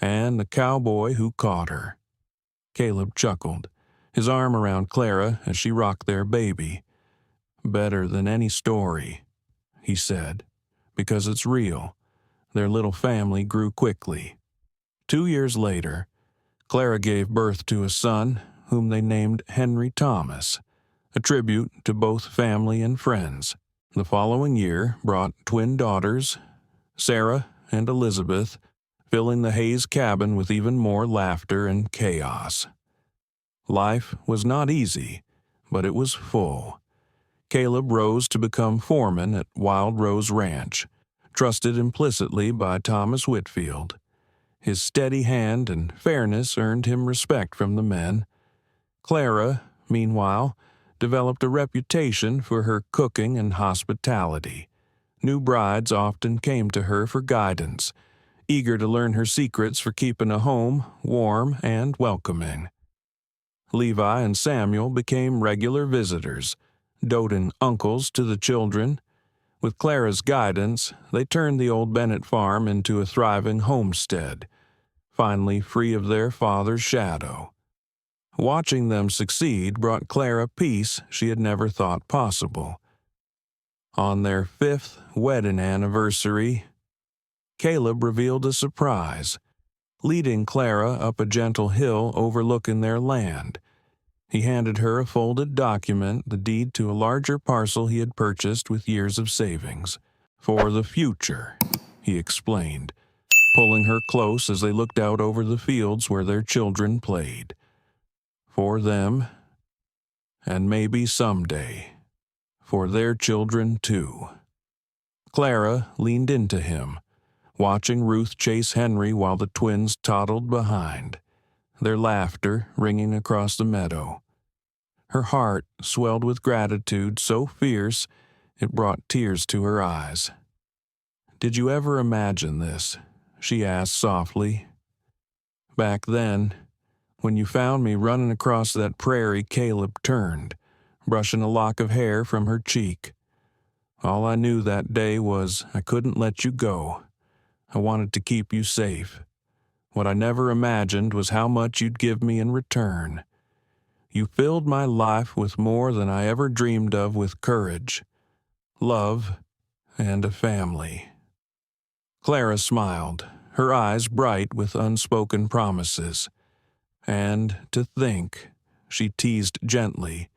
and the cowboy who caught her." Caleb chuckled, his arm around Clara as she rocked their baby. "Better than any story," he said, "because it's real." Their little family grew quickly. 2 years later, Clara gave birth to a son whom they named Henry Thomas, a tribute to both family and friends. The following year brought twin daughters, Sarah and Elizabeth, filling the Hayes cabin with even more laughter and chaos. Life was not easy, but it was full. Caleb rose to become foreman at Wild Rose Ranch, trusted implicitly by Thomas Whitfield. His steady hand and fairness earned him respect from the men. Clara, meanwhile, developed a reputation for her cooking and hospitality. New brides often came to her for guidance, eager to learn her secrets for keeping a home warm and welcoming. Levi and Samuel became regular visitors, doting uncles to the children. With Clara's guidance, they turned the old Bennett farm into a thriving homestead, finally free of their father's shadow. Watching them succeed brought Clara peace she had never thought possible. On their 5th wedding anniversary, Caleb revealed a surprise, leading Clara up a gentle hill overlooking their land. He handed her a folded document, the deed to a larger parcel he had purchased with years of savings. "For the future," he explained, pulling her close as they looked out over the fields where their children played. For them, and maybe someday, for their children too. Clara leaned into him, watching Ruth chase Henry while the twins toddled behind, their laughter ringing across the meadow. Her heart swelled with gratitude so fierce it brought tears to her eyes. "Did you ever imagine this?" she asked softly. "Back then, when you found me running across that prairie," Caleb turned, brushing a lock of hair from her cheek. "All I knew that day was I couldn't let you go. I wanted to keep you safe. What I never imagined was how much you'd give me in return. You filled my life with more than I ever dreamed of, with courage, love, and a family." Clara smiled, her eyes bright with unspoken promises. "And to think," she teased gently,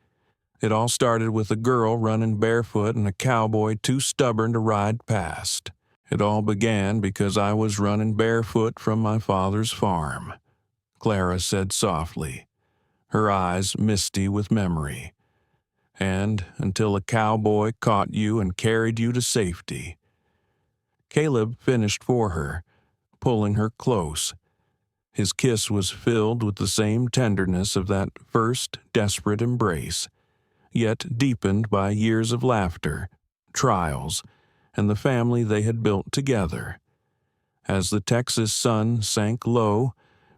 "it all started with a girl running barefoot and a cowboy too stubborn to ride past. It all began because I was running barefoot from my father's farm," Clara said softly, her eyes misty with memory. "And until a cowboy caught you and carried you to safety." Caleb finished for her, pulling her close. His kiss was filled with the same tenderness of that first desperate embrace, yet deepened by years of laughter, trials, and the family they had built together. As the Texas sun sank low,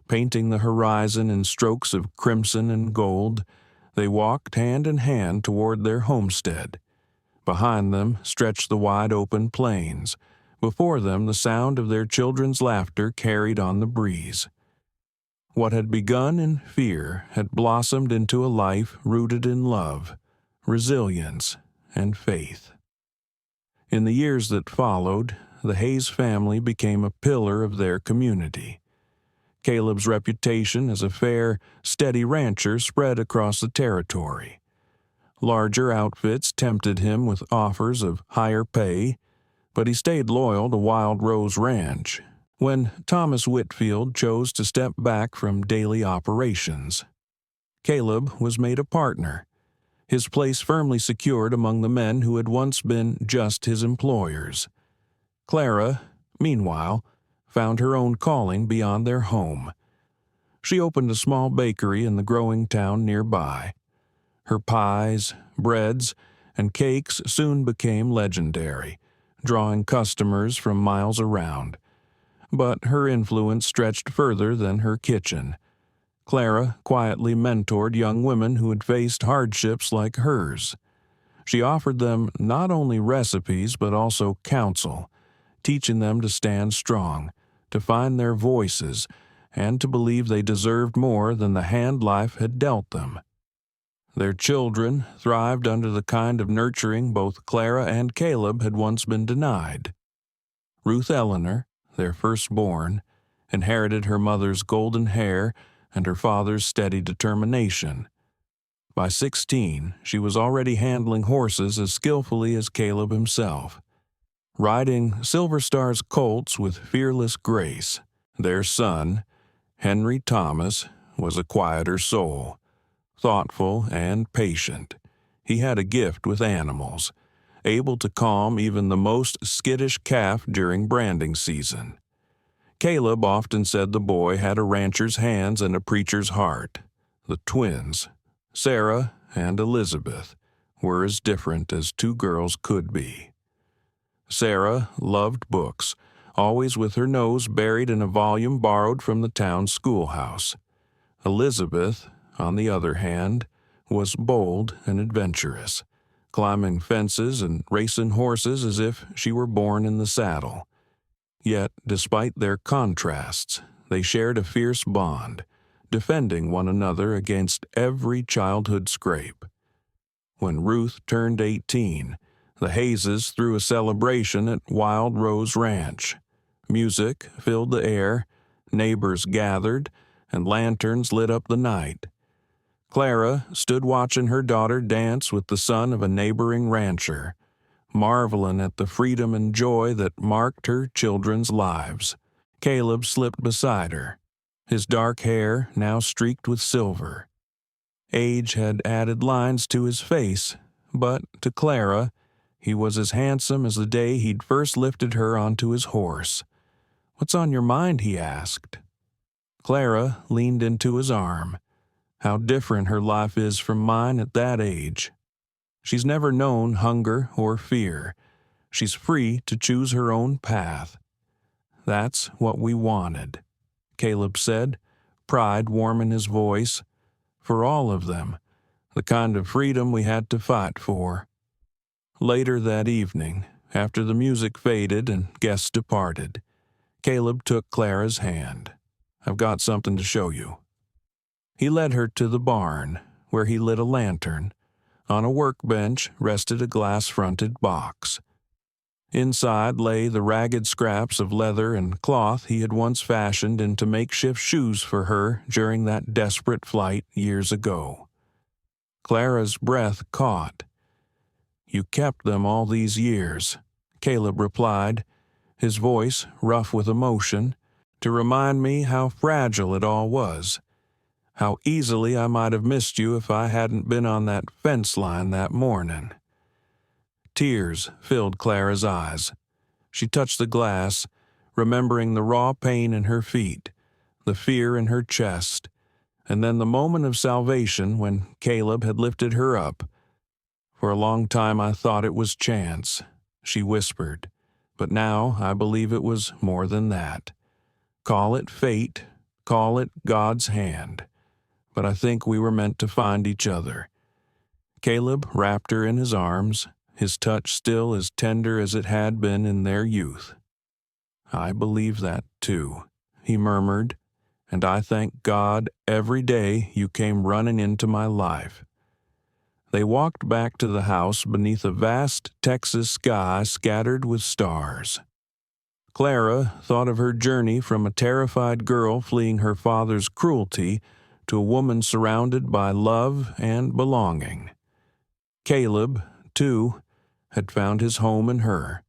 painting the horizon in strokes of crimson and gold, they walked hand in hand toward their homestead. Behind them stretched the wide-open plains. Before them the sound of their children's laughter carried on the breeze. What had begun in fear had blossomed into a life rooted in love, resilience, and faith. In the years that followed, the Hayes family became a pillar of their community. Caleb's reputation as a fair, steady rancher spread across the territory. Larger outfits tempted him with offers of higher pay, but he stayed loyal to Wild Rose Ranch when Thomas Whitfield chose to step back from daily operations. Caleb was made a partner, his place firmly secured among the men who had once been just his employers. Clara, meanwhile, found her own calling beyond their home. She opened a small bakery in the growing town nearby. Her pies, breads, and cakes soon became legendary, drawing customers from miles around. But her influence stretched further than her kitchen. Clara quietly mentored young women who had faced hardships like hers. She offered them not only recipes but also counsel, teaching them to stand strong, to find their voices, and to believe they deserved more than the hand life had dealt them. Their children thrived under the kind of nurturing both Clara and Caleb had once been denied. Ruth Eleanor, their firstborn, inherited her mother's golden hair and her father's steady determination. By 16, she was already handling horses as skillfully as Caleb himself, riding Silver Star's colts with fearless grace. Their son, Henry Thomas, was a quieter soul, thoughtful and patient. He had a gift with animals, able to calm even the most skittish calf during branding season. Caleb often said the boy had a rancher's hands and a preacher's heart. The twins, Sarah and Elizabeth, were as different as two girls could be. Sarah loved books, always with her nose buried in a volume borrowed from the town schoolhouse. Elizabeth, on the other hand, was bold and adventurous, climbing fences and racing horses as if she were born in the saddle. Yet, despite their contrasts, they shared a fierce bond, defending one another against every childhood scrape. When Ruth turned 18, the Hayes threw a celebration at Wild Rose Ranch. Music filled the air, neighbors gathered, and lanterns lit up the night. Clara stood watching her daughter dance with the son of a neighboring rancher, marveling at the freedom and joy that marked her children's lives. Caleb slipped beside her, his dark hair now streaked with silver. Age had added lines to his face, but to Clara, he was as handsome as the day he'd first lifted her onto his horse. "What's on your mind?" he asked. Clara leaned into his arm. How different her life is from mine at that age. She's never known hunger or fear. She's free to choose her own path. "That's what we wanted," Caleb said, pride warm in his voice. "For all of them, the kind of freedom we had to fight for." Later that evening, after the music faded and guests departed, Caleb took Clara's hand. "I've got something to show you." He led her to the barn, where he lit a lantern. On a workbench rested a glass-fronted box. Inside lay the ragged scraps of leather and cloth he had once fashioned into makeshift shoes for her during that desperate flight years ago. Clara's breath caught. "You kept them all these years," Caleb replied, his voice rough with emotion, "to remind me how fragile it all was. How easily I might have missed you if I hadn't been on that fence line that morning." Tears filled Clara's eyes. She touched the glass, remembering the raw pain in her feet, the fear in her chest, and then the moment of salvation when Caleb had lifted her up. "For a long time I thought it was chance," she whispered, "but now I believe it was more than that. Call it fate, call it God's hand. But I think we were meant to find each other." Caleb wrapped her in his arms, his touch still as tender as it had been in their youth. "I believe that, too," he murmured, "and I thank God every day you came running into my life." They walked back to the house beneath a vast Texas sky scattered with stars. Clara thought of her journey from a terrified girl fleeing her father's cruelty to a woman surrounded by love and belonging. Caleb, too, had found his home in her,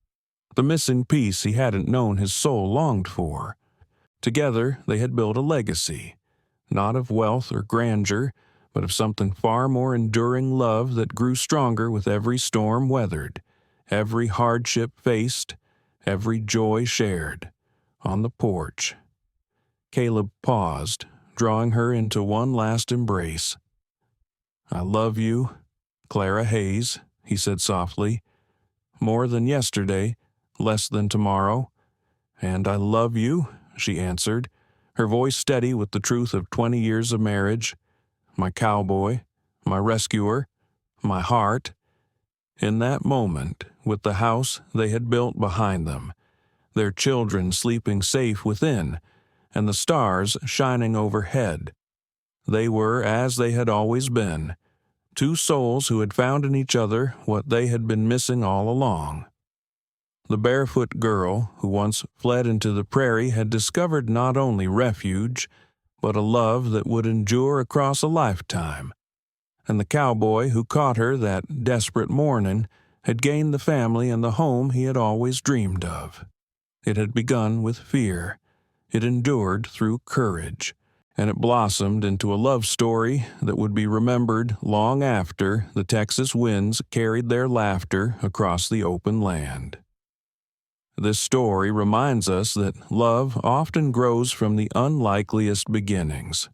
the missing piece he hadn't known his soul longed for. Together they had built a legacy, not of wealth or grandeur, but of something far more enduring love that grew stronger with every storm weathered, every hardship faced, every joy shared. On the porch, Caleb paused, drawing her into one last embrace. "I love you, Clara Hayes," he said softly. "More than yesterday, less than tomorrow." "And I love you," she answered, her voice steady with the truth of 20 years of marriage. "My cowboy, my rescuer, my heart." In that moment, with the house they had built behind them, their children sleeping safe within, and the stars shining overhead, they were as they had always been, two souls who had found in each other what they had been missing all along. The barefoot girl who once fled into the prairie had discovered not only refuge, but a love that would endure across a lifetime. And the cowboy who caught her that desperate morning had gained the family and the home he had always dreamed of. It had begun with fear. It endured through courage, and it blossomed into a love story that would be remembered long after the Texas winds carried their laughter across the open land. This story reminds us that love often grows from the unlikeliest beginnings.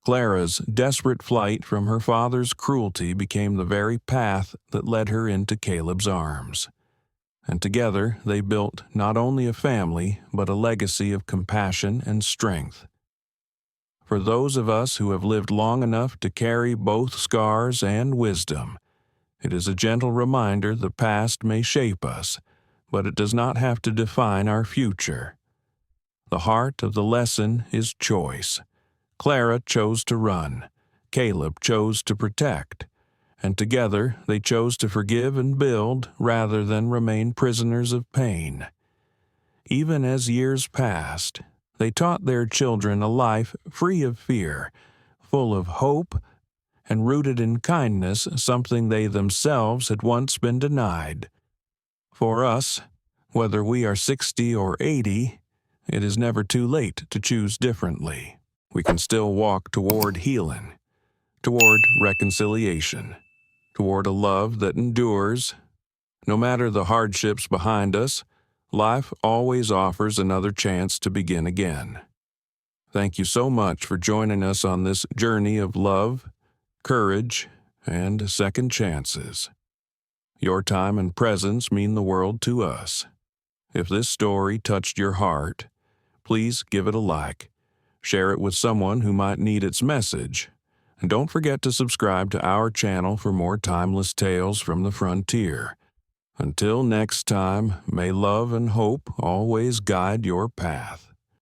Clara's desperate flight from her father's cruelty became the very path that led her into Caleb's arms. And together they built not only a family, but a legacy of compassion and strength. For those of us who have lived long enough to carry both scars and wisdom, It is a gentle reminder the past may shape us, but it does not have to define our future. The heart of the lesson is choice. Clara chose to run. Caleb chose to protect. And together they chose to forgive and build rather than remain prisoners of pain. Even as years passed, they taught their children a life free of fear, full of hope, and rooted in kindness, something they themselves had once been denied. For us, whether we are 60 or 80, it is never too late to choose differently. We can still walk toward healing, toward reconciliation, toward a love that endures. No matter the hardships behind us, life always offers another chance to begin again. Thank you so much for joining us on this journey of love, courage, and second chances. Your time and presence mean the world to us. If this story touched your heart, please give it a like. Share it with someone who might need its message. And don't forget to subscribe to our channel for more timeless tales from the frontier. Until next time, may love and hope always guide your path.